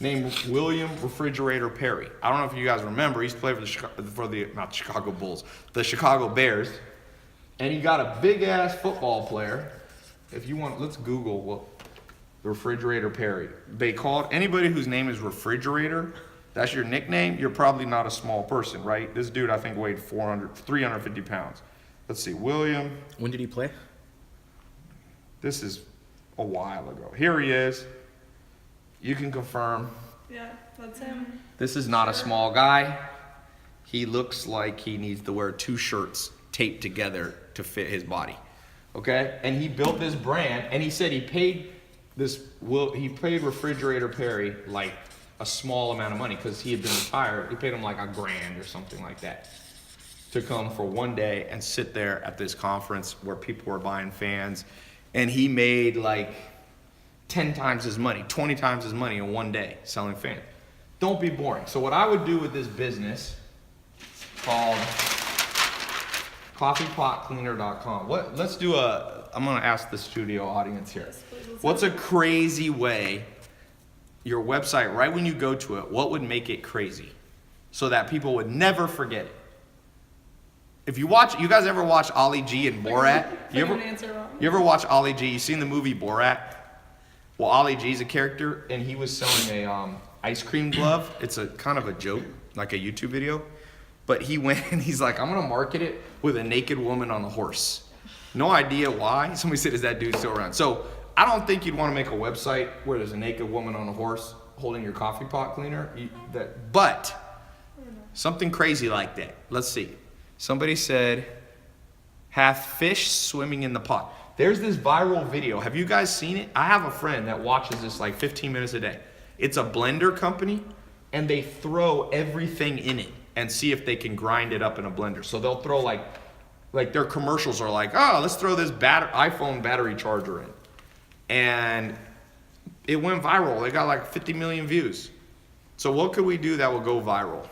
named William Refrigerator Perry. I don't know if you guys remember, he used to play for not the Chicago Bulls, the Chicago Bears. And he got a big ass football player. If you want, let's Google what Refrigerator Perry. They called anybody whose name is Refrigerator, That's your nickname? You're probably not a small person, right? This dude, I think, weighed 350 pounds. Let's see, William. When did he play? This is a while ago. Here he is. You can confirm. Yeah, that's him. This is not a small guy. He looks like he needs to wear 2 shirts taped together to fit his body. Okay? And he built this brand, and he said he paid Refrigerator Perry like a small amount of money because he had been retired. He paid him like $1,000 or something like that to come for one day and sit there at this conference where people were buying fans. And he made like 10 times his money, 20 times his money in one day selling fans. Don't be boring. So what I would do with this business called coffeepotcleaner.com. Let's do I'm gonna ask the studio audience here. Yes, please, let's What's a crazy way, your website, right when you go to it, what would make it crazy so that people would never forget it? If you guys ever watch Ali G and Borat? I'm gonna answer wrong. You ever watch Ali G? You seen the movie Borat? Well, Ali G's a character, and he was selling a ice cream glove. It's a kind of a joke, like a YouTube video. But he went and he's like, I'm gonna market it with a naked woman on a horse. No idea why. Somebody said, is that dude still around? So I don't think you'd want to make a website where there's a naked woman on a horse holding your coffee pot cleaner. But something crazy like that. Let's see. Somebody said, have fish swimming in the pot. There's this viral video. Have you guys seen it? I have a friend that watches this like 15 minutes a day. It's a blender company, and they throw everything in it and see if they can grind it up in a blender. So they'll throw like their commercials are like, oh, let's throw this iPhone battery charger in. And it went viral. They got like 50 million views. So what could we do that will go viral?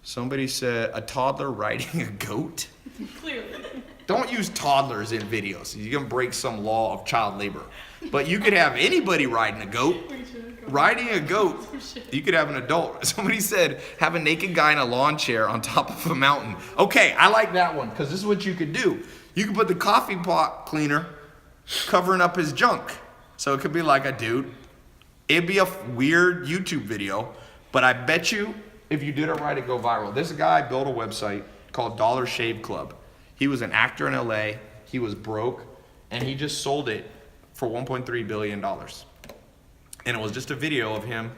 Somebody said, a toddler riding a goat? Clearly. Don't use toddlers in videos. You're going to break some law of child labor. But you could have anybody riding a goat. Riding a goat, you could have an adult. Somebody said, have a naked guy in a lawn chair on top of a mountain. Okay, I like that one, because this is what you could do. You could put the coffee pot cleaner covering up his junk. So it could be like a dude. It'd be a weird YouTube video, but I bet you, if you did it right, it'd go viral. This guy built a website called Dollar Shave Club. He was an actor in LA. He was broke, and he just sold it for $1.3 billion. And it was just a video of him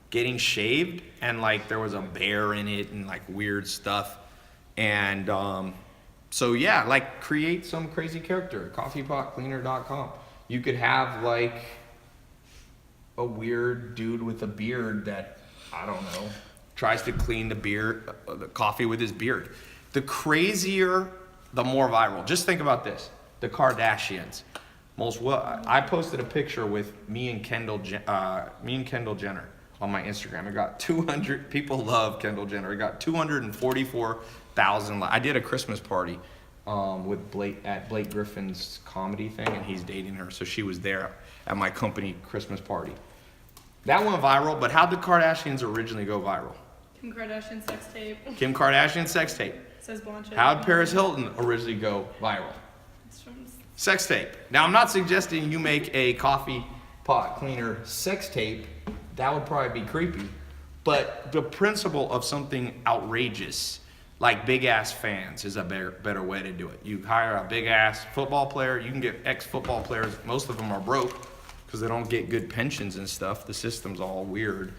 getting shaved, and like there was a bear in it and like weird stuff. And so yeah, like create some crazy character. Coffeepotcleaner.com. You could have like a weird dude with a beard that, I don't know, tries to clean the coffee with his beard. The crazier, the more viral. Just think about this. The Kardashians. I posted a picture with me and Kendall Jenner on my Instagram. I got 200 people love Kendall Jenner. I got 244,000. I did a Christmas party with Blake Griffin's comedy thing, and he's dating her, so she was there at my company Christmas party. That went viral, but how'd the Kardashians originally go viral? Kim Kardashian sex tape. Kim Kardashian sex tape. Says Blanche. How'd Paris Hilton originally go viral? It's from Sex tape. Now, I'm not suggesting you make a coffee pot cleaner sex tape. That would probably be creepy. But the principle of something outrageous, like big ass fans, is a better way to do it. You hire a big ass football player. You can get ex-football players. Most of them are broke because they don't get good pensions and stuff. The system's all weird.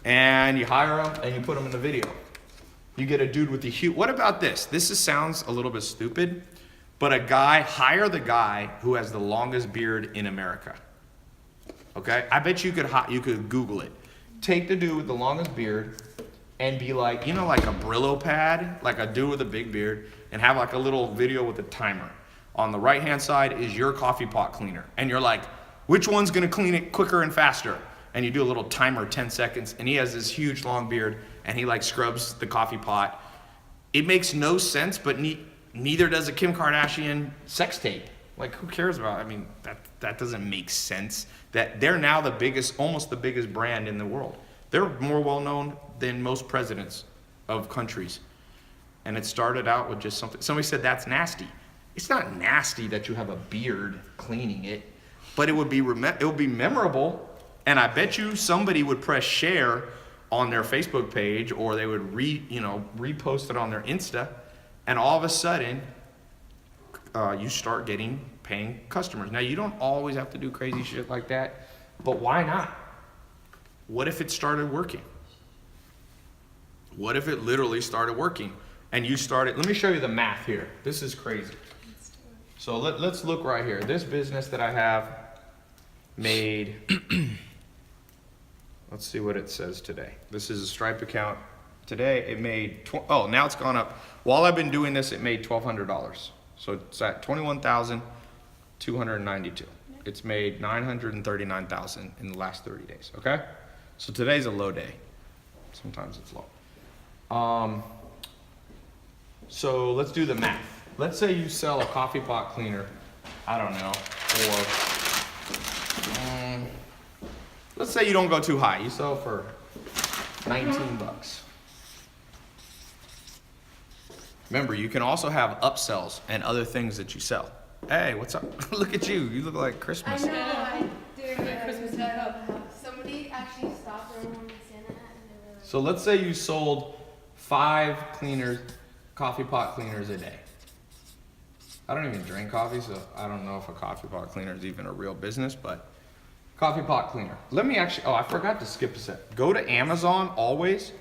And you hire them and you put them in the video. You get a dude with the huge. What about this? Sounds a little bit stupid. But hire the guy who has the longest beard in America. Okay? I bet you could Google it. Take the dude with the longest beard and be like, like a Brillo pad, like a dude with a big beard, and have like a little video with a timer. On the right-hand side is your coffee pot cleaner. And you're like, which one's gonna clean it quicker and faster? And you do a little timer, 10 seconds, and he has this huge long beard, and he like scrubs the coffee pot. It makes no sense, but neither does a Kim Kardashian sex tape. Like, who cares about it? I mean, that doesn't make sense. That they're now almost the biggest brand in the world. They're more well-known than most presidents of countries. And it started out with just something. Somebody said, that's nasty. It's not nasty that you have a beard cleaning it, but it would be memorable. And I bet you somebody would press share on their Facebook page, or they would repost it on their Insta, and all of a sudden you start getting paying customers. Now, you don't always have to do crazy shit like that, but why not? What if it started working? What if it literally started working and you started, let me show you the math here. This is crazy. So let's look right here. This business that I have made, let's see what it says today. This is a Stripe account. Today it made, now it's gone up. While I've been doing this, it made $1,200. So it's at $21,292. It's made $939,000 in the last 30 days, okay? So today's a low day. Sometimes it's low. So let's do the math. Let's say you sell a coffee pot cleaner, I don't know, for, let's say you don't go too high. You sell for 19 bucks. Remember, you can also have upsells and other things that you sell. Hey, what's up? Look at you. You look like Christmas. I know, I do. Christmas Somebody actually stopped the room in Santa and they were like, So let's say you sold 5 coffee pot cleaners a day. I don't even drink coffee, so I don't know if a coffee pot cleaner is even a real business, but coffee pot cleaner. Let me actually, I forgot to skip a step. Go to Amazon always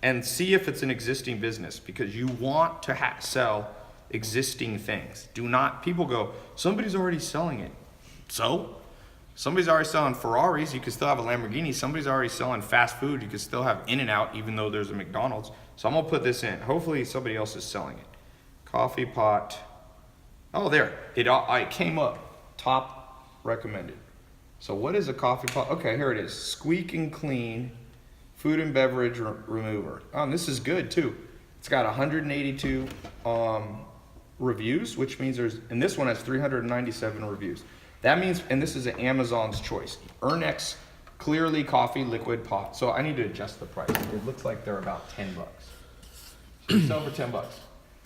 and see if it's an existing business, because you want to sell existing things. Do not, people go, somebody's already selling it. So? Somebody's already selling Ferraris, you can still have a Lamborghini. Somebody's already selling fast food, you can still have In-N-Out, even though there's a McDonald's. So I'm gonna put this in. Hopefully somebody else is selling it. Coffee pot. Oh, there. It came up. Top recommended. So what is a coffee pot? Okay, here it is. Squeak and Clean Food and Beverage Remover. Oh, this is good too. It's got 182 reviews, which means and this one has 397 reviews. That means, and this is an Amazon's choice. Ernex Clearly Coffee Liquid Pot. So I need to adjust the price. It looks like they're about 10 bucks. So you sell for 10 bucks.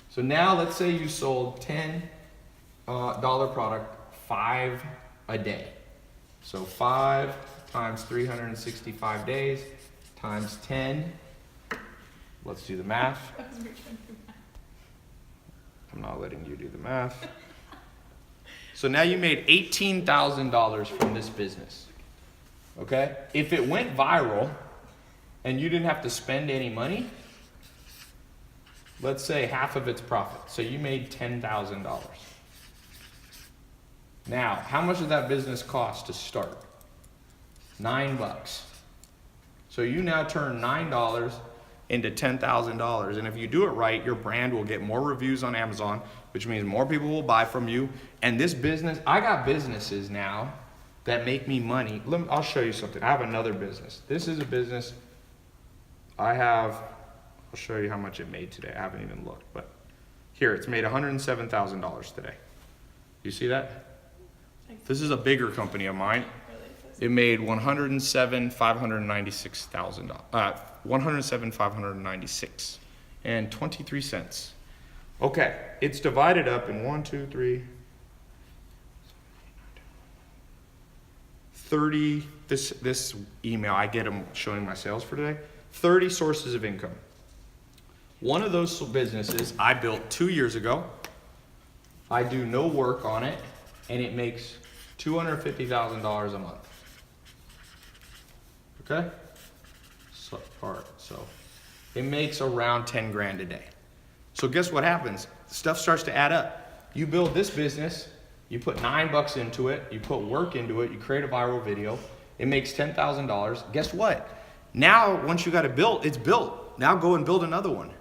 So now let's say you sold $10 product, 5 a day. So 5 times 365 days times 10. Let's do the math. I'm not letting you do the math. So now you made $18,000 from this business. Okay? If it went viral and you didn't have to spend any money, let's say half of its profit. So you made $10,000. Now, how much did that business cost to start? $9. So you now turn $9 into $10,000. And if you do it right, your brand will get more reviews on Amazon, which means more people will buy from you. And this business, I got businesses now that make me money. I'll show you something. I have another business. This is a business I'll show you how much it made today. I haven't even looked, but here, it's made $107,000 today. You see that? This is a bigger company of mine. It made $107,596 and 23 cents. Okay, it's divided up in 1, 2, 3, 30. This email, I get them showing my sales for today. 30 sources of income. One of those businesses I built 2 years ago. I do no work on it, and it makes $250,000 a month. Okay? So it makes around 10 grand a day. So guess what happens? Stuff starts to add up. You build this business, you put $9 into it, you put work into it, you create a viral video, it makes $10,000. Guess what? Now, once you got it built, it's built. Now go and build another one.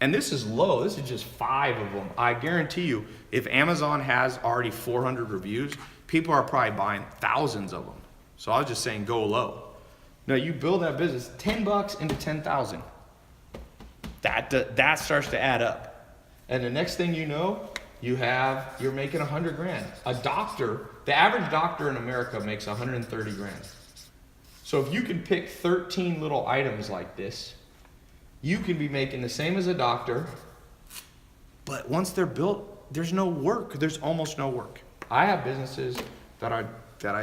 And this is low, this is just 5 of them. I guarantee you, if Amazon has already 400 reviews, people are probably buying thousands of them. So I was just saying, go low. Now you build that business, $10 into 10,000. That starts to add up. And the next thing you know, you're making 100 grand. A doctor, the average doctor in America makes 130 grand. So if you can pick 13 little items like this, you can be making the same as a doctor, but once they're built, there's no work. There's almost no work. I have businesses that I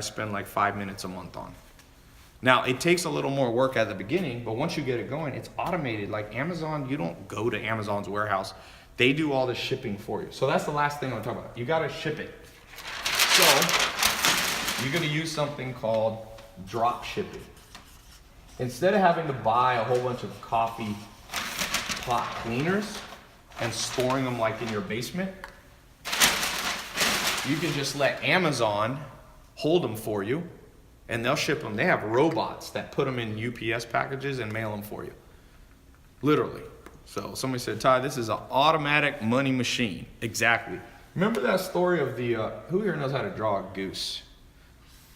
spend like 5 minutes a month on. Now, it takes a little more work at the beginning, but once you get it going, it's automated. Like Amazon, you don't go to Amazon's warehouse. They do all the shipping for you. So that's the last thing I'm gonna talk about. You gotta ship it. So, you're gonna use something called drop shipping. Instead of having to buy a whole bunch of coffee pot cleaners and storing them like in your basement, you can just let Amazon hold them for you and they'll ship them. They have robots that put them in UPS packages and mail them for you. Literally. So somebody said, Ty, this is an automatic money machine. Exactly. Remember that story of the, who here knows how to draw a goose?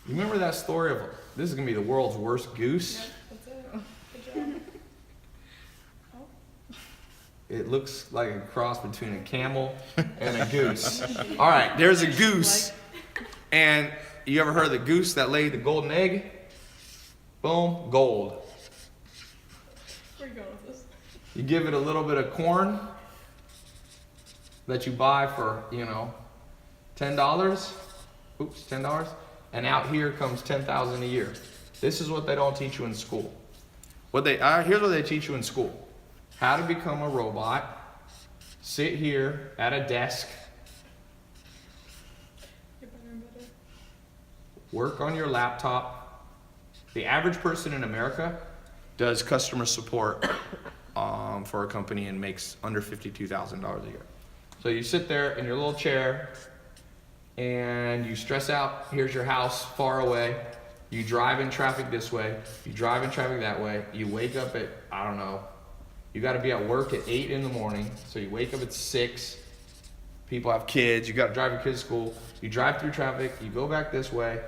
You remember that story of, this is gonna be the world's worst goose? That's it. Good job. It looks like a cross between a camel and a goose. All right, there's a goose. And you ever heard of the goose that laid the golden egg? Boom, gold. Where are you going with this? You give it a little bit of corn that you buy for, $10. Oops, $10. And out here comes 10,000 a year. This is what they don't teach you in school. Here's what they teach you in school. How to become a robot, sit here at a desk, Get better and better. work on your laptop. The average person in America does customer support for a company and makes under $52,000 a year. So you sit there in your little chair and you stress out, here's your house far away. You drive in traffic this way, you drive in traffic that way. You wake up at, I don't know, you gotta be at work at 8 in the morning. So you wake up at 6. People have kids, you gotta drive your kids to school. You drive through traffic, you go back this way.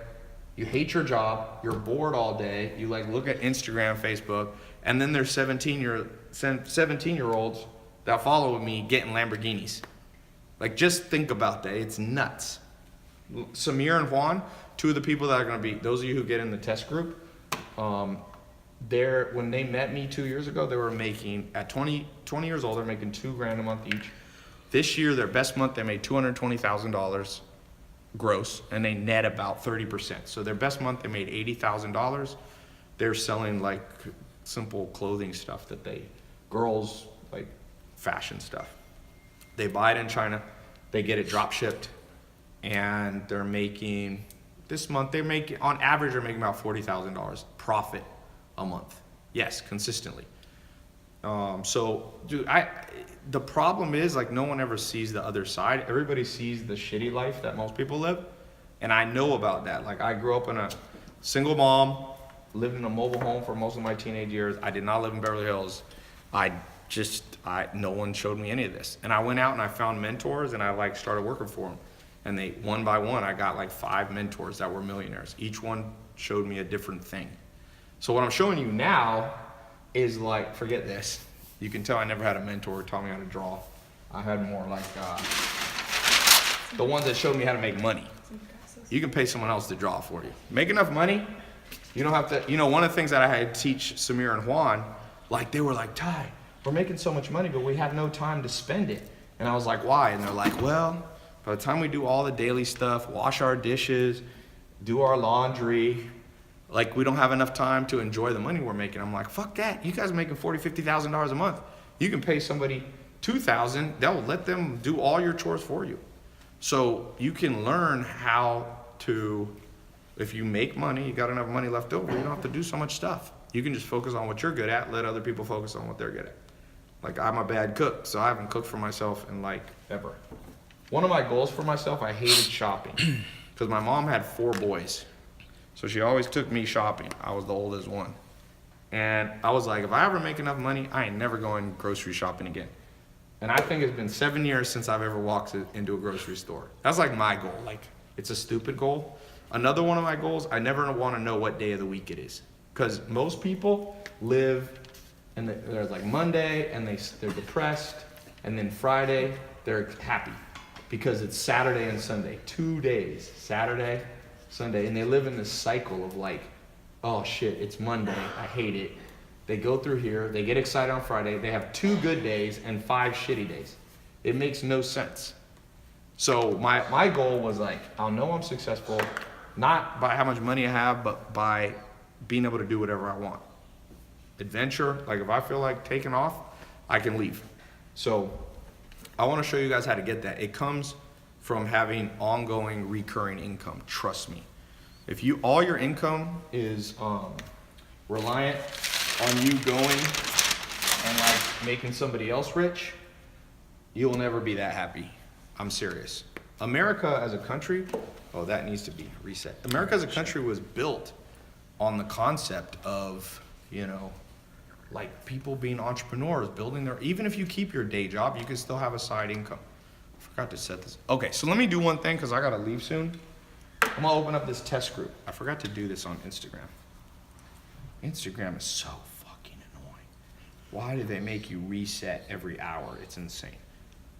You hate your job, you're bored all day. You look at Instagram, Facebook, and then there's 17-year-olds that follow me getting Lamborghinis. Just think about that, it's nuts. Samir and Juan, two of the people that are gonna be, those of you who get in the test group, when they met me 2 years ago, they were making, at 20 years old, they're making $2,000 a month each. This year, their best month, they made $220,000 gross, and they net about 30%. So their best month, they made $80,000. They're selling simple clothing stuff that girls, fashion stuff. They buy it in China, they get it drop shipped, and they're making, this month, on average, they're making about $40,000 profit a month. Yes, consistently. So, dude, the problem is no one ever sees the other side. Everybody sees the shitty life that most people live, and I know about that. I grew up in a single mom, lived in a mobile home for most of my teenage years. I did not live in Beverly Hills. No one showed me any of this, and I went out and I found mentors, and I started working for them, and one by one I got 5 mentors that were millionaires. Each one showed me a different thing. So what I'm showing you now is forget this. You can tell I never had a mentor who taught me how to draw. I had more the ones that showed me how to make money. You can pay someone else to draw for you. Make enough money, you don't have to, one of the things that I had to teach Samir and Juan, they were Ty, we're making so much money, but we have no time to spend it. And I was why? And they're well, by the time we do all the daily stuff, wash our dishes, do our laundry, we don't have enough time to enjoy the money we're making. I'm fuck that. You guys are making $40,000, $50,000 a month. You can pay somebody $2,000. They'll let them do all your chores for you. So you can learn how to, if you make money, you got enough money left over, you don't have to do so much stuff. You can just focus on what you're good at, let other people focus on what they're good at. I'm a bad cook, so I haven't cooked for myself in ever. One of my goals for myself, I hated shopping because my mom had 4 boys. So she always took me shopping. I was the oldest one. And I was if I ever make enough money, I ain't never going grocery shopping again. And I think it's been 7 years since I've ever walked into a grocery store. That's my goal. It's a stupid goal. Another one of my goals, I never want to know what day of the week it is. Because most people live, and there's Monday, and they're depressed, and then Friday, they're happy. Because it's Saturday and Sunday, 2 days, Saturday, Sunday, and they live in this cycle of oh shit, it's Monday, I hate it. They go through here, they get excited on Friday, they have 2 good days and 5 shitty days. It makes no sense. So my goal was I'll know I'm successful, not by how much money I have, but by being able to do whatever I want. Adventure, like if I feel like taking off, I can leave. So I want to show you guys how to get that. It comes from having ongoing recurring income. Trust me. If you all your income is reliant on you going and like making somebody else rich, you will never be that happy. I'm serious. America as a country, oh, that needs to be reset. America as a country was built on the concept of, you know, like people being entrepreneurs, building their, even if you keep your day job, you can still have a side income. I forgot to set this. Okay, so let me do one thing because I gotta leave soon. I'm gonna open up this test group. I forgot to do this on Instagram. Instagram is so fucking annoying. Why do they make you reset every hour? It's insane.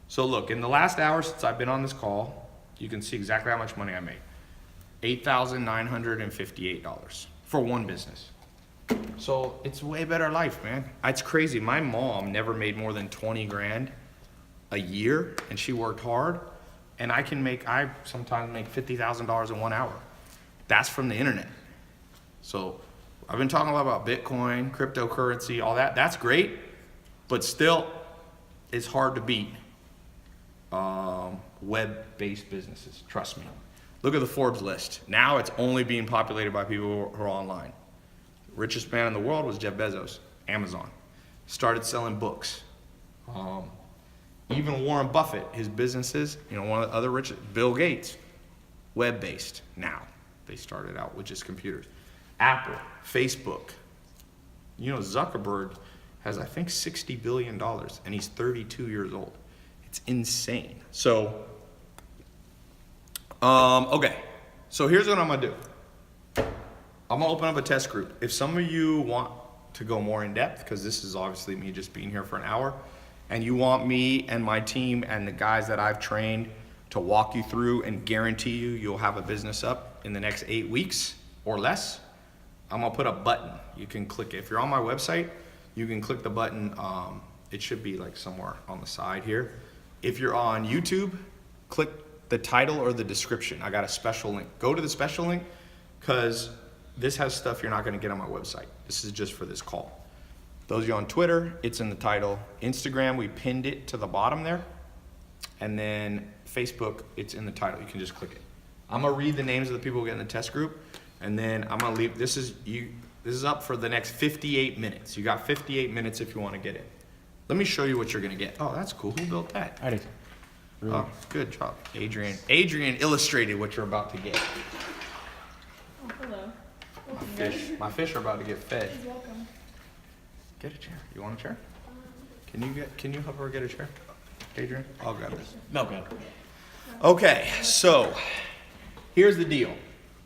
So look, in the last hour since I've been on this call, you can see exactly how much money I made. $8,958 for one business. So it's way better life, man. It's crazy. My mom never made more than 20 grand a year, and she worked hard. And I sometimes make $50,000 in 1 hour. That's from the internet. So I've been talking a lot about Bitcoin, cryptocurrency, all that. That's great, but still, it's hard to beat web-based businesses. Trust me. Look at the Forbes list. Now it's only being populated by people who are online. Richest man in the world was Jeff Bezos, Amazon. Started selling books. Even Warren Buffett, his businesses, you know, one of the other richest, Bill Gates, web-based now. They started out with just computers. Apple, Facebook. You know, Zuckerberg has, I think, $60 billion, and he's 32 years old. It's insane. So, okay. So here's what I'm gonna do. I'm gonna open up a test group. If some of you want to go more in depth, because this is obviously me just being here for an hour, and you want me and my team and the guys that I've trained to walk you through and guarantee you'll have a business up in the next 8 weeks or less, I'm gonna put a button. You can click it. If you're on my website, you can click the button. It should be like somewhere on the side here. If you're on YouTube, click the title or the description. I got a special link. Go to the special link because this has stuff you're not gonna get on my website. This is just for this call. Those of you on Twitter, it's in the title. Instagram, we pinned it to the bottom there. And then Facebook, it's in the title. You can just click it. I'm gonna read the names of the people who get in the test group, and then I'm gonna leave. This is up for the next 58 minutes. You got 58 minutes if you wanna get it. Let me show you what you're gonna get. Oh, that's cool. Who built that? I did. Really? Oh, good job, Adrian. Adrian illustrated what you're about to get. Oh, hello. My fish are about to get fed. You're welcome. Get a chair. You want a chair? Can you help her get a chair? Adrian? I'll grab this. No, good. Okay, so here's the deal.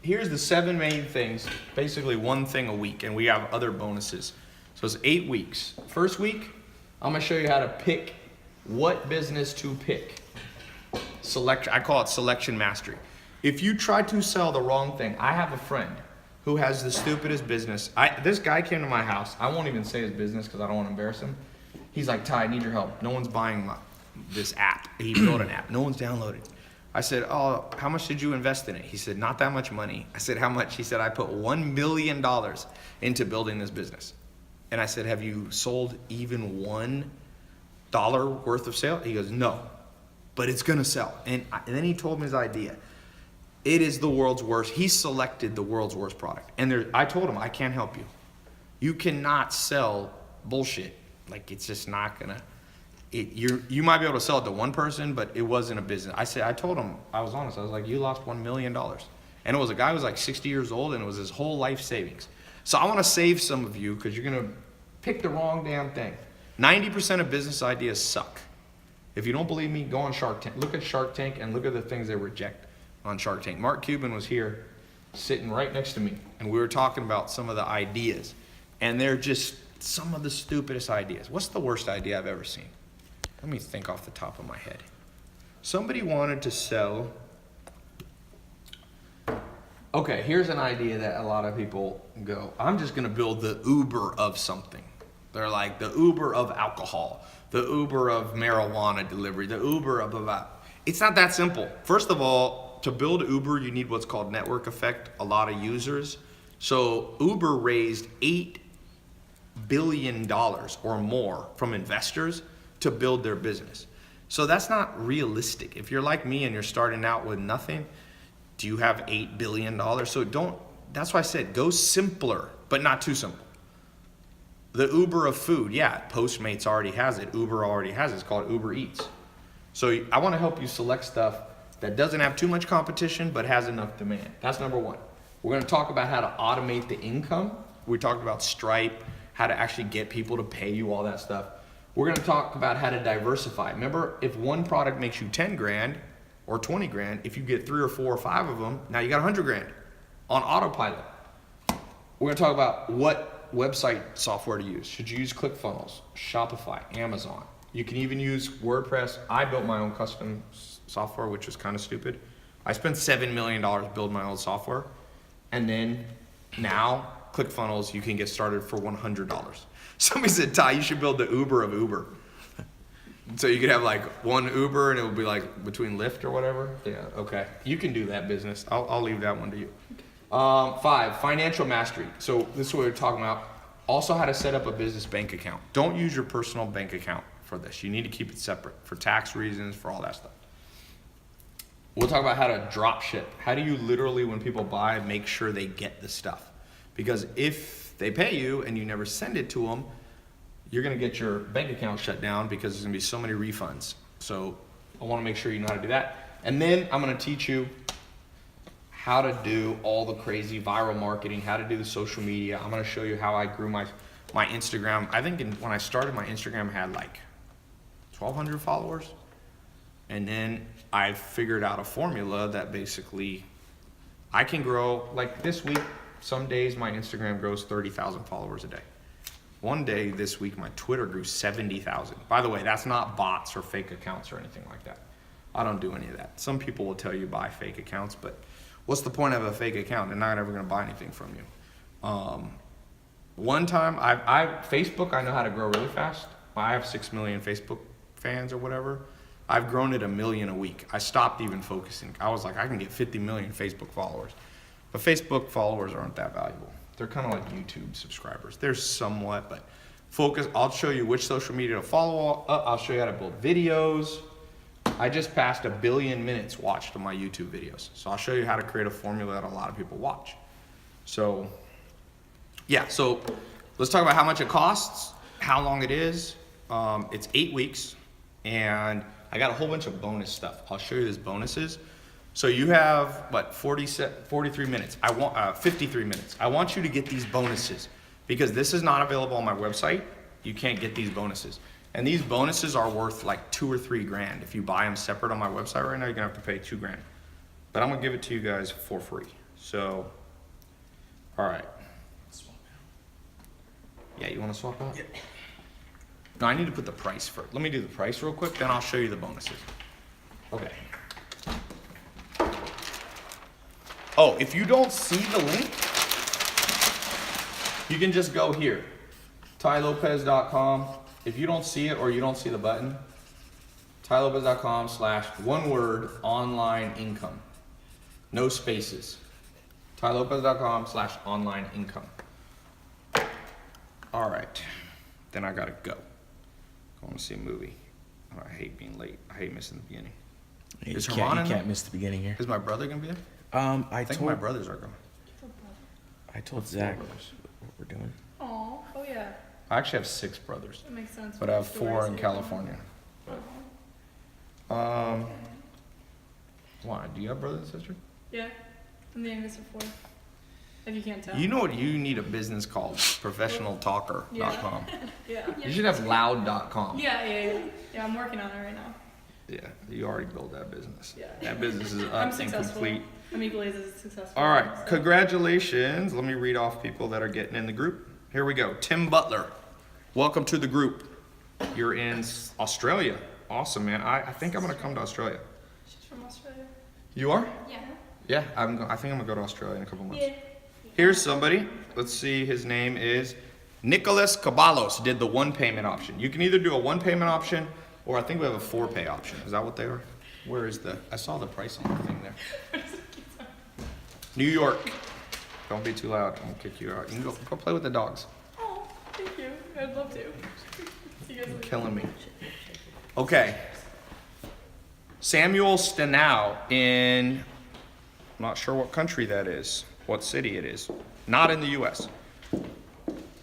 Here's the 7 main things, basically one thing a week, and we have other bonuses. So it's 8 weeks. First week, I'm gonna show you how to pick what business to pick. I call it selection mastery. If you try to sell the wrong thing, I have a friend who has the stupidest business. This guy came to my house. I won't even say his business because I don't want to embarrass him. He's like, Ty, I need your help. No one's buying this app. He built an app. No one's downloaded. I said, oh, how much did you invest in it? He said, not that much money. I said, how much? He said, I put $1 million into building this business. And I said, have you sold even $1 worth of sale? He goes, no, but it's gonna sell. And then he told me his idea. It is the world's worst. He selected the world's worst product. And I told him, I can't help you. You cannot sell bullshit. Like, it's just not gonna, you might be able to sell it to one person, but it wasn't a business. I told him, I was honest. I was like, you lost $1 million. And it was a guy who was like 60 years old, and it was his whole life savings. So I wanna save some of you, because you're gonna pick the wrong damn thing. 90% of business ideas suck. If you don't believe me, go on Shark Tank. Look at Shark Tank and look at the things they reject on Shark Tank. Mark Cuban was here sitting right next to me, and we were talking about some of the ideas, and they're just some of the stupidest ideas. What's the worst idea I've ever seen? Let me think off the top of my head. Somebody wanted to sell, okay, here's an idea that a lot of people go, I'm just gonna build the Uber of something. They're like the Uber of alcohol, the Uber of marijuana delivery, the Uber of blah, blah. It's not that simple. First of all, to build Uber, you need what's called network effect, a lot of users. So Uber raised $8 billion or more from investors to build their business. So that's not realistic. If you're like me and you're starting out with nothing, do you have $8 billion? So that's why I said go simpler, but not too simple. The Uber of food, yeah, Postmates already has it. Uber already has it. It's called Uber Eats. So I want to help you select stuff that doesn't have too much competition, but has enough demand. That's number one. We're going to talk about how to automate the income. We talked about Stripe, how to actually get people to pay you, all that stuff. We're going to talk about how to diversify. Remember, if one product makes you 10 grand or 20 grand, if you get 3 or 4 or 5 of them, now you got 100 grand on autopilot. We're going to talk about what website software to use. Should you use ClickFunnels, Shopify, Amazon? You can even use WordPress. I built my own custom software, which was kind of stupid. I spent $7 million building my own software. And then now, ClickFunnels, you can get started for $100. Somebody said, Ty, you should build the Uber of Uber. So you could have like one Uber and it would be like between Lyft or whatever. Yeah, okay. You can do that business. I'll leave that one to you. 5, financial mastery. So this is what we're talking about. Also how to set up a business bank account. Don't use your personal bank account for this. You need to keep it separate for tax reasons, for all that stuff. We'll talk about how to drop ship. How do you literally, when people buy, make sure they get the stuff? Because if they pay you and you never send it to them, you're gonna get your bank account shut down because there's gonna be so many refunds. So I wanna make sure you know how to do that. And then I'm gonna teach you how to do all the crazy viral marketing, how to do the social media. I'm gonna show you how I grew my Instagram. I think when I started, my Instagram had like 1,200 followers. And then I figured out a formula that basically I can grow, like this week, some days my Instagram grows 30,000 followers a day. One day this week, my Twitter grew 70,000. By the way, that's not bots or fake accounts or anything like that. I don't do any of that. Some people will tell you buy fake accounts, but what's the point of a fake account? They're not ever gonna buy anything from you. One time, Facebook, I know how to grow really fast. I have 6 million Facebook fans or whatever. I've grown it 1 million a week. I stopped even focusing. I was like, I can get 50 million Facebook followers. But Facebook followers aren't that valuable. They're kind of like YouTube subscribers. They're somewhat, but focus. I'll show you which social media to follow. I'll show you how to build videos. I just passed 1 billion minutes watched on my YouTube videos. So I'll show you how to create a formula that a lot of people watch. So yeah, so let's talk about how much it costs, how long it is. It's 8 weeks, and I got a whole bunch of bonus stuff. I'll show you these bonuses. So you have, what, 43 minutes. 53 minutes. I want you to get these bonuses because this is not available on my website. You can't get these bonuses. And these bonuses are worth like 2 or 3 grand. If you buy them separate on my website right now, you're gonna have to pay 2 grand. But I'm gonna give it to you guys for free. So, all right. Yeah, you wanna swap out? Yeah. No, I need to put the price first. Let me do the price real quick, then I'll show you the bonuses. Okay. Oh, if you don't see the link, you can just go here, tylopez.com. If you don't see it or you don't see the button, tylopez.com/one word online income. No spaces. tylopez.com/online income. All right, then I gotta go. I want to see a movie. Oh, I hate being late. I hate missing the beginning. You Is can't, Herman in you there? can't miss the beginning here. Is my brother gonna be there? I think told my brothers are going. I told Zach what we're doing. Oh yeah, I actually have 6 brothers, that makes sense. but I have 4 in California. Why? Do you have brothers and sisters? Yeah, I'm the youngest of 4. If you can't tell. You know what? You need a business called professionaltalker.com. Yeah. You should have loud.com. Yeah. I'm working on it right now. Yeah, you already built that business. Yeah. That business is I'm up and successful. complete. I'm equally as successful. All right, so. congratulations. Let me read off people that are getting in the group. Here we go. Tim Butler, welcome to the group. You're in Australia. Awesome, man. I think I'm gonna come to Australia. She's from Australia. You are? Yeah. Yeah, I think I'm gonna go to Australia in a couple months. Yeah. Here's somebody. Let's see. His name is Nicholas Caballos. Did the 1 payment option. You can either do a 1 payment option, or I think we have a 4 pay option. Is that what they are? Where is the? I saw the price on the thing there. New York. Don't be too loud. I'm gonna kick you out. You can go play with the dogs. Oh, thank you. I'd love to. See you guys later. Killing me. Okay. Samuel Stenau in, I'm not sure what country that is, what city it is. Not in the U.S.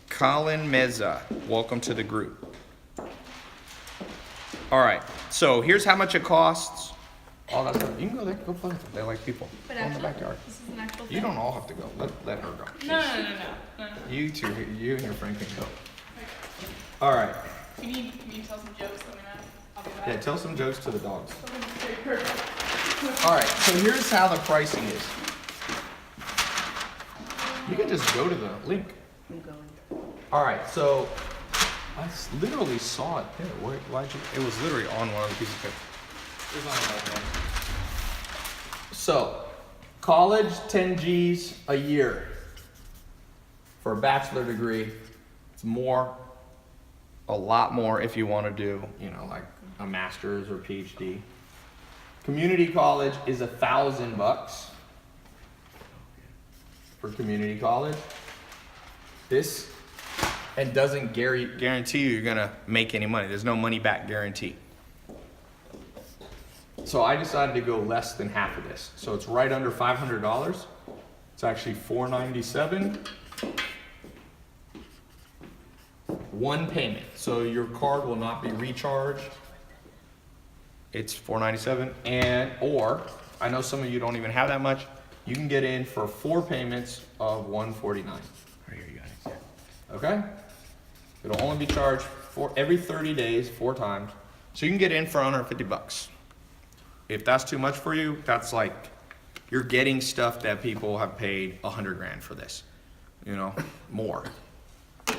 Colin Meza, welcome to the group. All right, so here's how much it costs. Oh, that's right. You can go there, go play with them. They like people. But Go in the actually, backyard. this is an actual thing. You don't all have to go. Let her go. No. You two, you and your friend can go. All right. You need me to tell some jokes, let me know. I'll be back. Yeah, tell some jokes to the dogs. Okay, perfect. All right, so here's how the pricing is. You can just go to the link. I'm going. All right, so I literally saw it there. Why'd you? It was literally on one of the pieces of paper. It was on the back. So, college 10 G's a year for a bachelor degree. It's more, a lot more if you want to do, like a master's or PhD. Community college is $1,000 for community college. This, and doesn't guarantee you're gonna make any money. There's no money back guarantee. So I decided to go less than half of this. So it's right under $500. It's actually $497. One payment. So your card will not be recharged. It's $497. Or I know some of you don't even have that much. You can get in for 4 payments of $149. Right here, you got it. Okay? It'll only be charged for every 30 days, 4 times. So you can get in for $150. If that's too much for you, that's like, you're getting stuff that people have paid $100,000 for this. More.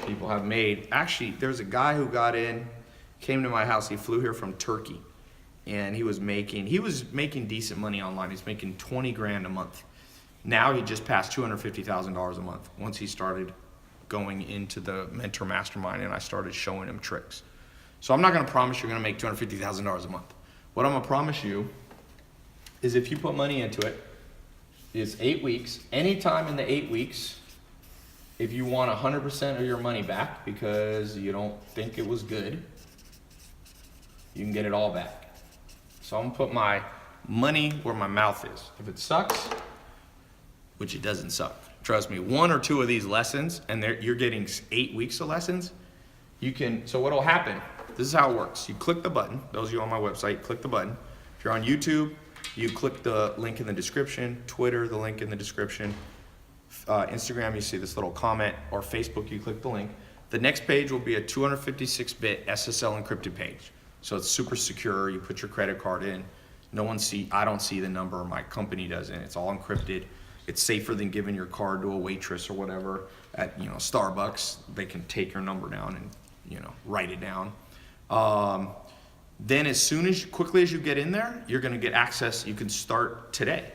People have made, actually, there's a guy who got in, came to my house, he flew here from Turkey. And he was making decent money online. He's making $20,000 a month. Now he just passed $250,000 a month once he started going into the Mentor Mastermind and I started showing him tricks. So I'm not gonna promise you're gonna make $250,000 a month. What I'm gonna promise you is if you put money into it, it's 8 weeks. Anytime in the 8 weeks, if you want 100% of your money back because you don't think it was good, you can get it all back. So I'm gonna put my money where my mouth is. If it sucks, which it doesn't suck, trust me, 1 or 2 of these lessons, and you're getting 8 weeks of lessons, so what'll happen, this is how it works. You click the button, those of you on my website, click the button. If you're on YouTube, you click the link in the description, Twitter, the link in the description, Instagram, you see this little comment, or Facebook, you click the link. The next page will be a 256-bit SSL encrypted page. So it's super secure. You put your credit card in. I don't see the number. My company doesn't. It's all encrypted. It's safer than giving your card to a waitress or whatever at Starbucks. They can take your number down and write it down. Then quickly as you get in there, you're gonna get access. You can start tonight.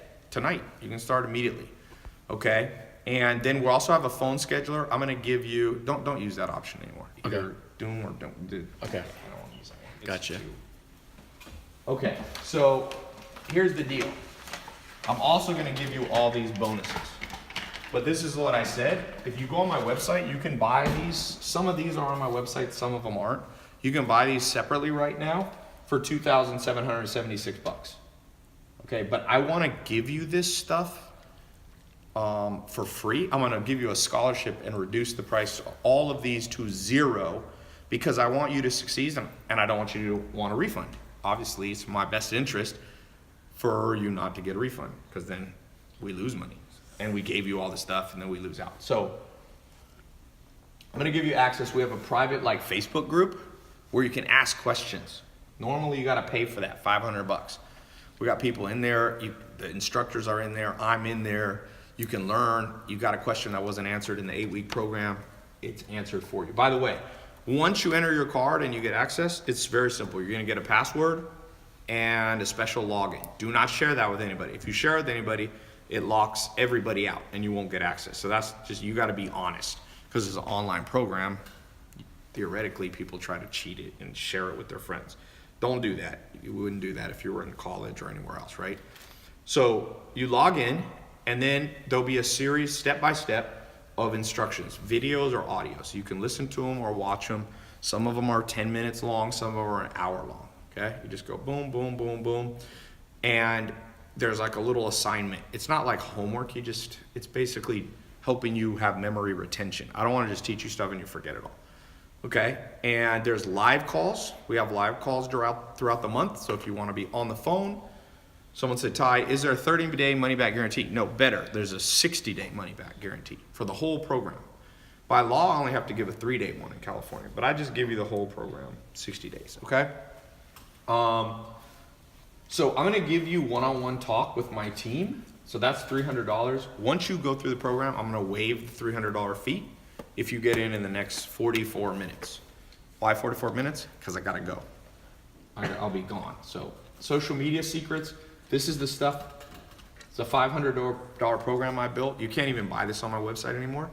You can start immediately. Okay. And then we'll also have a phone scheduler. I'm gonna give you. Don't use that option anymore. Either do or don't do. Okay. It's Gotcha. too- Okay, so here's the deal. I'm also gonna give you all these bonuses. But this is what I said. If you go on my website, you can buy these. Some of these are on my website, some of them aren't. You can buy these separately right now for $2,776. Okay, but I wanna give you this stuff for free. I'm gonna give you a scholarship and reduce the price of all of these to $0 because I want you to succeed and I don't want you to want a refund. Obviously, it's my best interest for you not to get a refund because then we lose money and we gave you all the stuff and then we lose out. So I'm gonna give you access. We have a private Facebook group where you can ask questions. Normally you gotta pay for that, $500. We got people in there, the instructors are in there, I'm in there. You can learn. You got a question that wasn't answered in the 8-week program, it's answered for you. By the way, once you enter your card and you get access, it's very simple. You're gonna get a password and a special login. Do not share that with anybody. If you share it with anybody, it locks everybody out and you won't get access. So that's just, you gotta be honest. Because it's an online program, theoretically people try to cheat it and share it with their friends. Don't do that. You wouldn't do that if you were in college or anywhere else, right? So you log in And then there'll be a series, step by step, of instructions, videos or audio. So you can listen to them or watch them. Some of them are 10 minutes long, some of them are an hour long, okay? You just go boom, boom, boom, boom. And there's like a little assignment. It's not like homework, it's basically helping you have memory retention. I don't wanna just teach you stuff and you forget it all. Okay, and there's live calls. We have live calls throughout the month. So if you want to be on the phone, someone said, Ty, is there a 30-day money-back guarantee? No, better. There's a 60-day money-back guarantee for the whole program. By law, I only have to give a 3-day one in California, but I just give you the whole program, 60 days, okay? So I'm gonna give you one-on-one talk with my team. So that's $300. Once you go through the program, I'm gonna waive the $300 fee if you get in the next 44 minutes. Why 44 minutes? Because I gotta go. I'll be gone. So social media secrets, this is the stuff. It's a $500 program I built. You can't even buy this on my website anymore.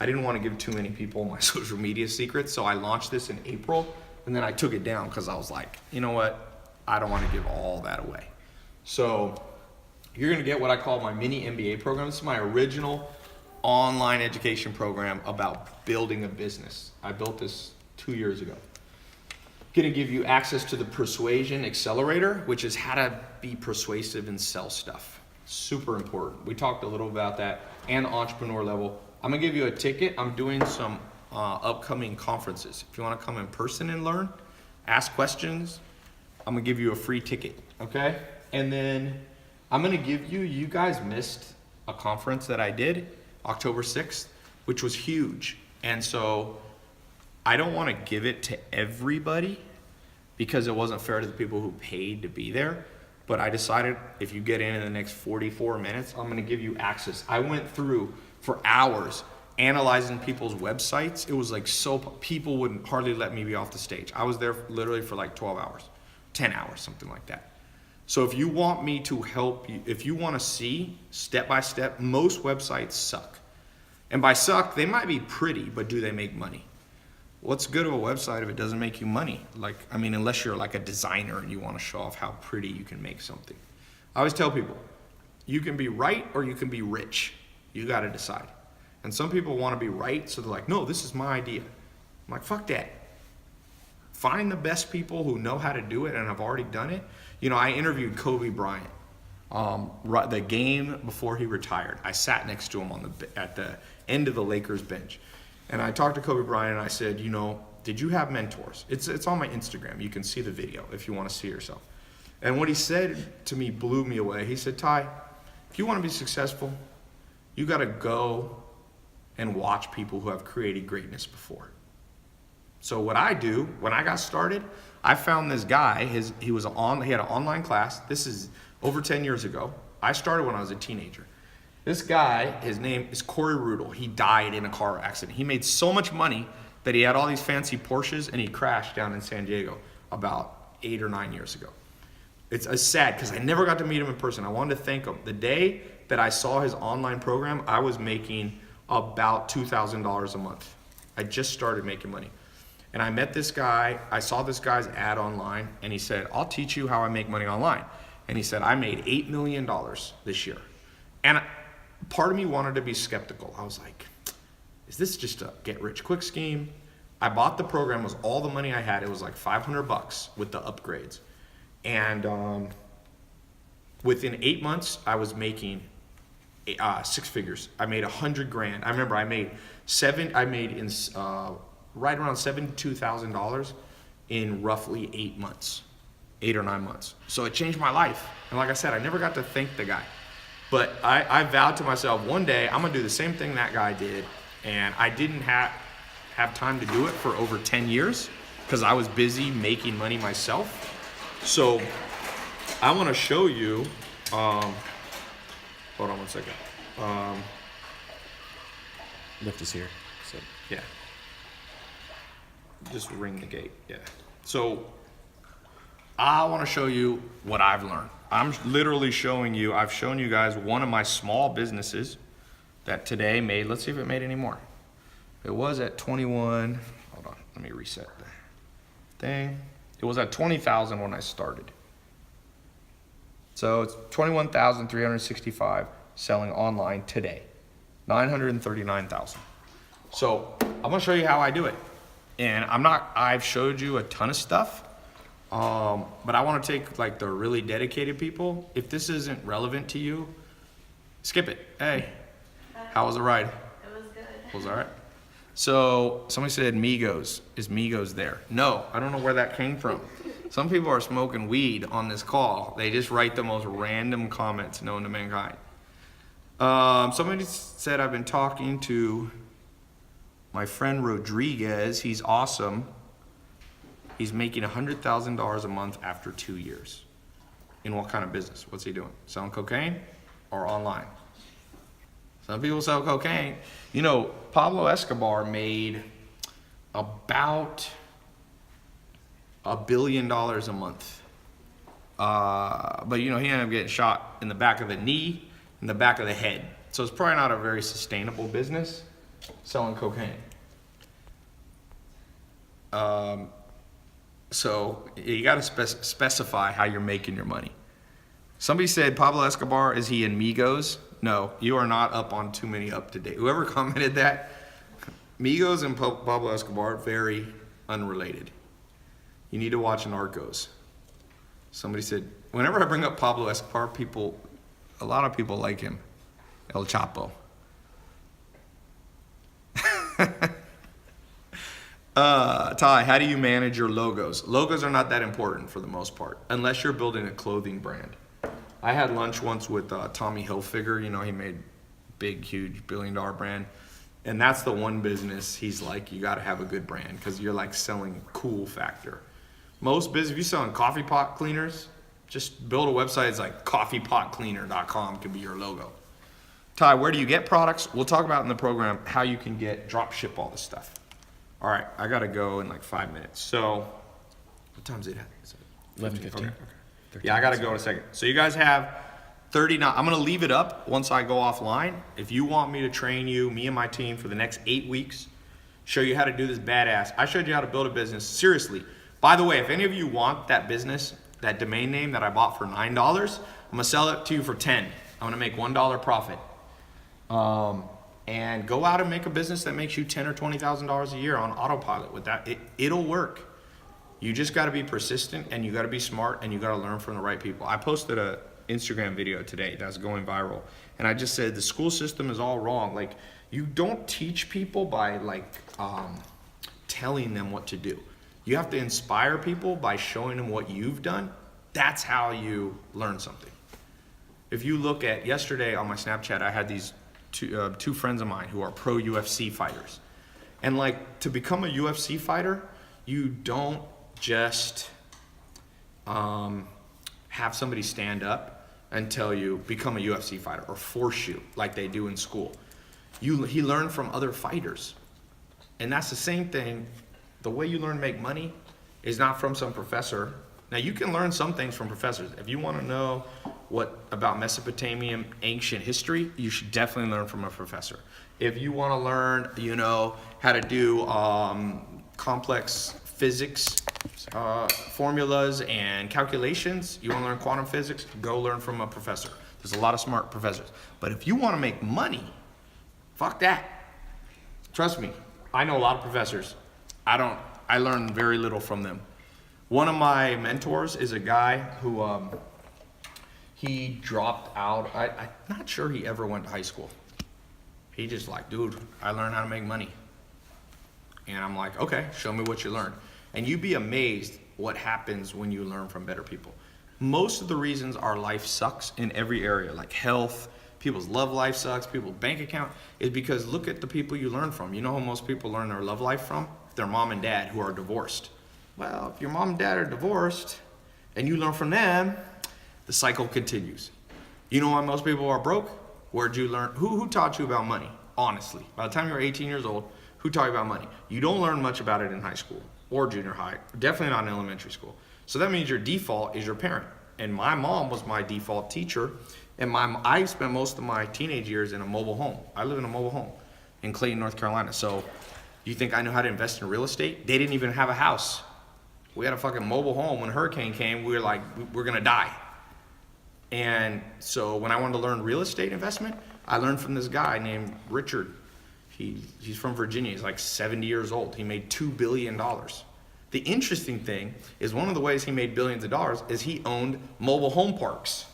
I didn't want to give too many people my social media secrets, so I launched this in April, and then I took it down because I was like, you know what? I don't want to give all that away. So you're gonna get what I call my mini MBA program. This is my original online education program about building a business. I built this 2 years ago. Gonna give you access to the Persuasion Accelerator, which is how to be persuasive and sell stuff. Super important. We talked a little about that, and entrepreneur level. I'm gonna give you a ticket. I'm doing some upcoming conferences. If you wanna come in person and learn, ask questions, I'm gonna give you a free ticket, okay? And then I'm gonna give you guys missed a conference that I did October 6th, which was huge. And so I don't want to give it to everybody because it wasn't fair to the people who paid to be there. But I decided if you get in the next 44 minutes, I'm going to give you access. I went through for hours analyzing people's websites. It was like people wouldn't hardly let me be off the stage. I was there literally for like 12 hours, 10 hours, something like that. So if you want me to help you, if you want to see step by step, most websites suck. And by suck, they might be pretty, but do they make money? What's good of a website if it doesn't make you money? Unless you're like a designer and you want to show off how pretty you can make something. I always tell people, you can be right or you can be rich. You got to decide. And some people want to be right, so they're like, no, this is my idea. I'm like, fuck that. Find the best people who know how to do it and have already done it. You know, I interviewed Kobe Bryant, the game before he retired. I sat next to him at the end of the Lakers bench. And I talked to Kobe Bryant and I said, you know, did you have mentors? It's on my Instagram. You can see the video if you want to see it yourself. And what he said to me blew me away. He said, Ty, if you want to be successful, you got to go and watch people who have created greatness before. So what I do, when I got started, I found this guy, he had an online class. This is over 10 years ago. I started when I was a teenager. This guy, his name is Corey Rudel. He died in a car accident. He made so much money that he had all these fancy Porsches and he crashed down in San Diego about 8 or 9 years ago. It's sad because I never got to meet him in person. I wanted to thank him. The day that I saw his online program, I was making about $2,000 a month. I just started making money. And I met this guy, I saw this guy's ad online, and he said, I'll teach you how I make money online. And he said, I made $8 million this year. And part of me wanted to be skeptical. I was like, is this just a get-rich-quick scheme? I bought the program, it was all the money I had. It was like $500 with the upgrades. And within 8 months, I was making 6 figures. I made $100,000. I remember I made right around $72,000 in roughly 8 months, 8 or 9 months. So it changed my life. And like I said, I never got to thank the guy. But I vowed to myself, one day I'm gonna do the same thing that guy did. And I didn't have time to do it for over 10 years because I was busy making money myself. So I wanna show you, hold on one second. Lift is here. So Yeah. Just ring the gate, yeah. So I want to show you what I've learned. I'm literally showing you, I've shown you guys one of my small businesses that today made, let's see if it made any more. It was at 21, hold on, let me reset the thing. It was at 20,000 when I started. So it's 21,365, selling online today. 939,000. So I'm gonna show you how I do it. And I've showed you a ton of stuff, but I wanna take like the really dedicated people. If this isn't relevant to you, skip it. Hey, how was the ride? It was good. Was all right? So somebody said Migos. Is Migos there? No, I don't know where that came from. Some people are smoking weed on this call. They just write the most random comments known to mankind. Somebody said I've been talking to my friend Rodriguez. He's awesome. He's making $100,000 a month after 2 years. In what kind of business? What's he doing? Selling cocaine or online? Some people sell cocaine. You know, Pablo Escobar made about $1 billion a month. But you know, he ended up getting shot in the back of the knee, in the back of the head. So it's probably not a very sustainable business, selling cocaine. So you gotta specify how you're making your money. Somebody said Pablo Escobar, is he in Migos? No, you are not up on too many up to date. Whoever commented that, Migos and Pablo Escobar, very unrelated. You need to watch Narcos. Somebody said, whenever I bring up Pablo Escobar, a lot of people like him. El Chapo. Ty, how do you manage your logos? Logos are not that important for the most part, unless you're building a clothing brand. I had lunch once with Tommy Hilfiger. You know, he made big, huge, billion-dollar brand. And that's the one business he's like, you got to have a good brand because you're like selling cool factor. Most business, if you're selling coffee pot cleaners, just build a website. It's like coffeepotcleaner.com could be your logo. Ty, where do you get products? We'll talk about in the program how you can drop ship all this stuff. All right, I got to go in like 5 minutes. So, what time is it? 11:15. Okay. Yeah, I got to go in a second. So you guys have 39. I'm going to leave it up once I go offline. If you want me to train you, me and my team, for the next 8 weeks, show you how to do this badass. I showed you how to build a business. Seriously. By the way, if any of you want that business, that domain name that I bought for $9, I'm going to sell it to you for 10. I'm going to make $1 profit. And go out and make a business that makes you $10,000 or $20,000 a year on autopilot with that. It'll work. You just got to be persistent, and you got to be smart, and you got to learn from the right people. I posted a Instagram video today that's going viral, and I just said the school system is all wrong. Like, you don't teach people by telling them what to do. You have to inspire people by showing them what you've done. That's how you learn something. If you look at yesterday on my Snapchat, I had these two friends of mine who are pro UFC fighters, and like, to become a UFC fighter, you don't just have somebody stand up and tell you become a UFC fighter or force you like they do in school. He learned from other fighters, and that's the same thing. The way you learn to make money is not from some professor. Now, you can learn some things from professors. If you want to know about Mesopotamian ancient history, you should definitely learn from a professor. If you want to learn, how to do complex physics formulas and calculations, you want to learn quantum physics, go learn from a professor. There's a lot of smart professors. But if you want to make money, fuck that. Trust me, I know a lot of professors. I learn very little from them. One of my mentors is a guy who he dropped out. I'm not sure he ever went to high school. He just like, dude, I learned how to make money. And I'm like, okay, show me what you learned. And you'd be amazed what happens when you learn from better people. Most of the reasons our life sucks in every area, like health, people's love life sucks, people's bank account, is because look at the people you learn from. You know how most people learn their love life from? Their mom and dad who are divorced. Well, if your mom and dad are divorced and you learn from them, the cycle continues. You know why most people are broke? Where'd you learn? Who taught you about money? Honestly, by the time you were 18 years old, who taught you about money? You don't learn much about it in high school or junior high, definitely not in elementary school. So that means your default is your parent. And my mom was my default teacher. And I spent most of my teenage years in a mobile home. I live in a mobile home in Clayton, North Carolina. So you think I know how to invest in real estate? They didn't even have a house. We had a fucking mobile home. When a hurricane came, we were like, we're gonna die. And so when I wanted to learn real estate investment, I learned from this guy named Richard. He's from Virginia. He's like 70 years old. He made $2 billion. The interesting thing is one of the ways he made billions of dollars is he owned mobile home parks.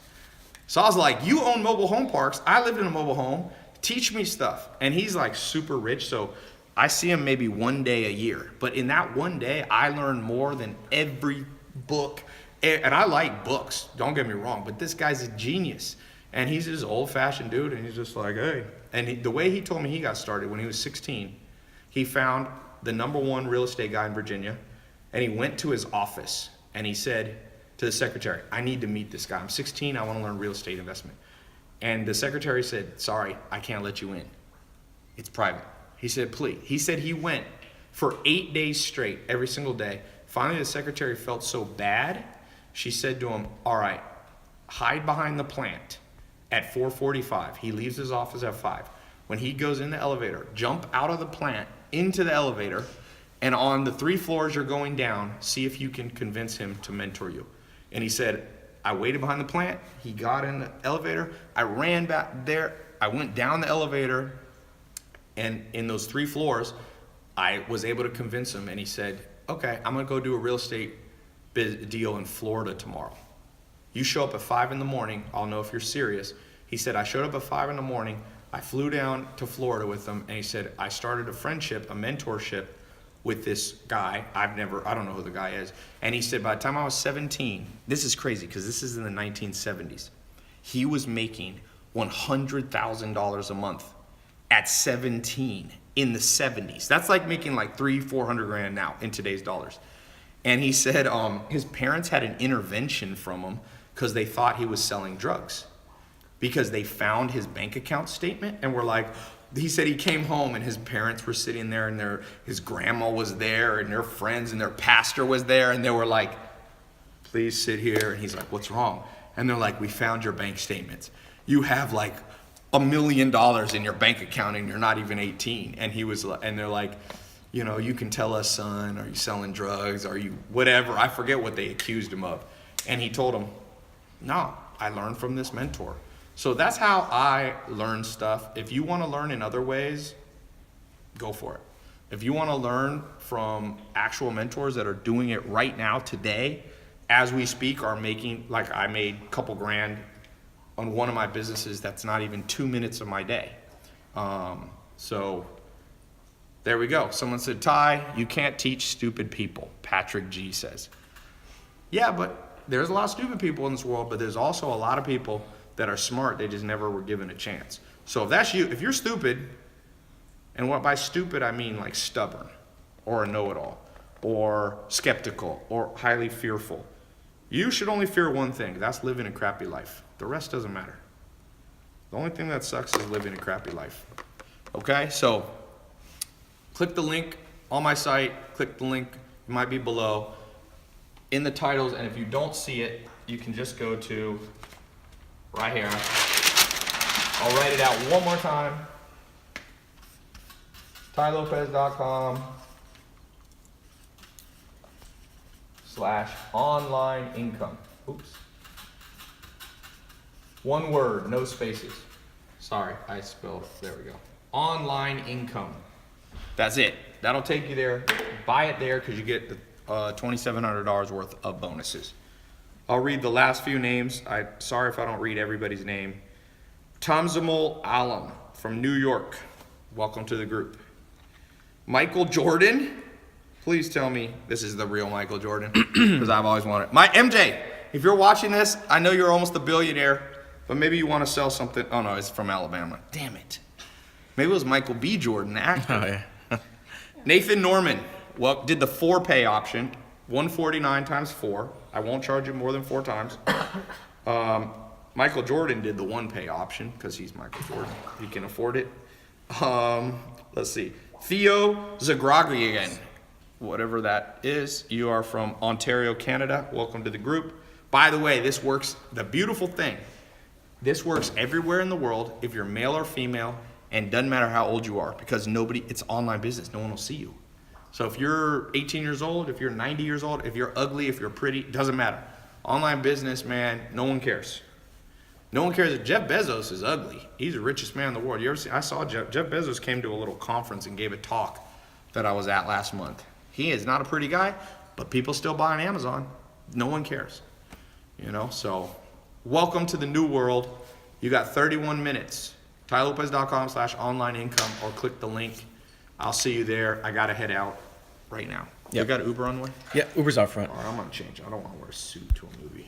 So I was like, you own mobile home parks. I lived in a mobile home. Teach me stuff. And he's like super rich. So I see him maybe one day a year. But in that one day, I learned more than every book. And I like books, don't get me wrong, but this guy's a genius. And he's this old-fashioned dude, and he's just like, hey. And the way he told me he got started when he was 16, he found the #1 real estate guy in Virginia, and he went to his office, and he said to the secretary, I need to meet this guy. I'm 16, I want to learn real estate investment. And the secretary said, sorry, I can't let you in. It's private. He said, please. He said he went for 8 days straight, every single day. Finally, the secretary felt so bad, she said to him, all right, hide behind the plant at 4:45. He leaves his office at 5. When he goes in the elevator, jump out of the plant into the elevator, and on the 3 floors you're going down, see if you can convince him to mentor you. And he said, I waited behind the plant. He got in the elevator. I ran back there. I went down the elevator, and in those 3 floors, I was able to convince him, and he said, okay, I'm gonna go do a real estate deal in Florida tomorrow. You show up at 5 in the morning, I'll know if you're serious. He said, I showed up at 5 in the morning, I flew down to Florida with him, and he said, I started a friendship, a mentorship with this guy. I don't know who the guy is. And he said, by the time I was 17, this is crazy because this is in the 1970s, he was making $100,000 a month at 17 in the 70s. That's like making like $300,000-400,000 grand now in today's dollars. And he said his parents had an intervention from him because they thought he was selling drugs. Because they found his bank account statement and were like, he said he came home and his parents were sitting there and his grandma was there and their friends and their pastor was there and they were like, please sit here. And he's like, what's wrong? And they're like, we found your bank statements. You have like $1 million in your bank account and you're not even 18. And they're like, you know, you can tell us, son, are you selling drugs? Are you whatever? I forget what they accused him of. And he told them, no, I learned from this mentor. So that's how I learn stuff. If you want to learn in other ways, go for it. If you want to learn from actual mentors that are doing it right now, today, as we speak, are making, like I made a couple grand on one of my businesses that's not even 2 minutes of my day. So there we go. Someone said, Ty, you can't teach stupid people, Patrick G says. Yeah, but there's a lot of stupid people in this world, but there's also a lot of people that are smart, they just never were given a chance. So if that's you, if you're stupid, and what by stupid I mean like stubborn, or a know-it-all, or skeptical, or highly fearful, you should only fear one thing, that's living a crappy life. The rest doesn't matter. The only thing that sucks is living a crappy life. Okay, so click the link on my site, click the link, it might be below, in the titles, and if you don't see it, you can just go to right here. I'll write it out one more time. TyLopez.com/online income. Oops. One word, no spaces. Sorry, I spelled it. There we go. Online income. That's it. That'll take you there. Buy it there because you get the $2,700 worth of bonuses. I'll read the last few names. Sorry if I don't read everybody's name. Tamzamul Alam from New York. Welcome to the group. Michael Jordan. Please tell me this is the real Michael Jordan because I've always wanted. My MJ, if you're watching this, I know you're almost a billionaire, but maybe you want to sell something. Oh no, it's from Alabama. Damn it. Maybe it was Michael B. Jordan, the actor. Oh, yeah. Nathan Norman. Well, did the 4-pay option. 149 times 4. I won't charge you more than 4 times. Michael Jordan did the 1-pay option because he's Michael Jordan. He can afford it. Let's see. Theo Zagragian, whatever that is. You are from Ontario, Canada. Welcome to the group. By the way, this works. The beautiful thing, this works everywhere in the world if you're male or female, and doesn't matter how old you are because it's online business. No one will see you. So if you're 18 years old, if you're 90 years old, if you're ugly, if you're pretty, doesn't matter. Online business, man, no one cares. No one cares that Jeff Bezos is ugly. He's the richest man in the world. You ever see? I saw Jeff Bezos came to a little conference and gave a talk that I was at last month. He is not a pretty guy, but people still buy on Amazon. No one cares. You know, so welcome to the new world. You got 31 minutes. TyLopez.com/online income or click the link. I'll see you there. I gotta head out right now. Yep. You got Uber on the way? Yeah, Uber's out front. All right, I'm gonna change. I don't want to wear a suit to a movie.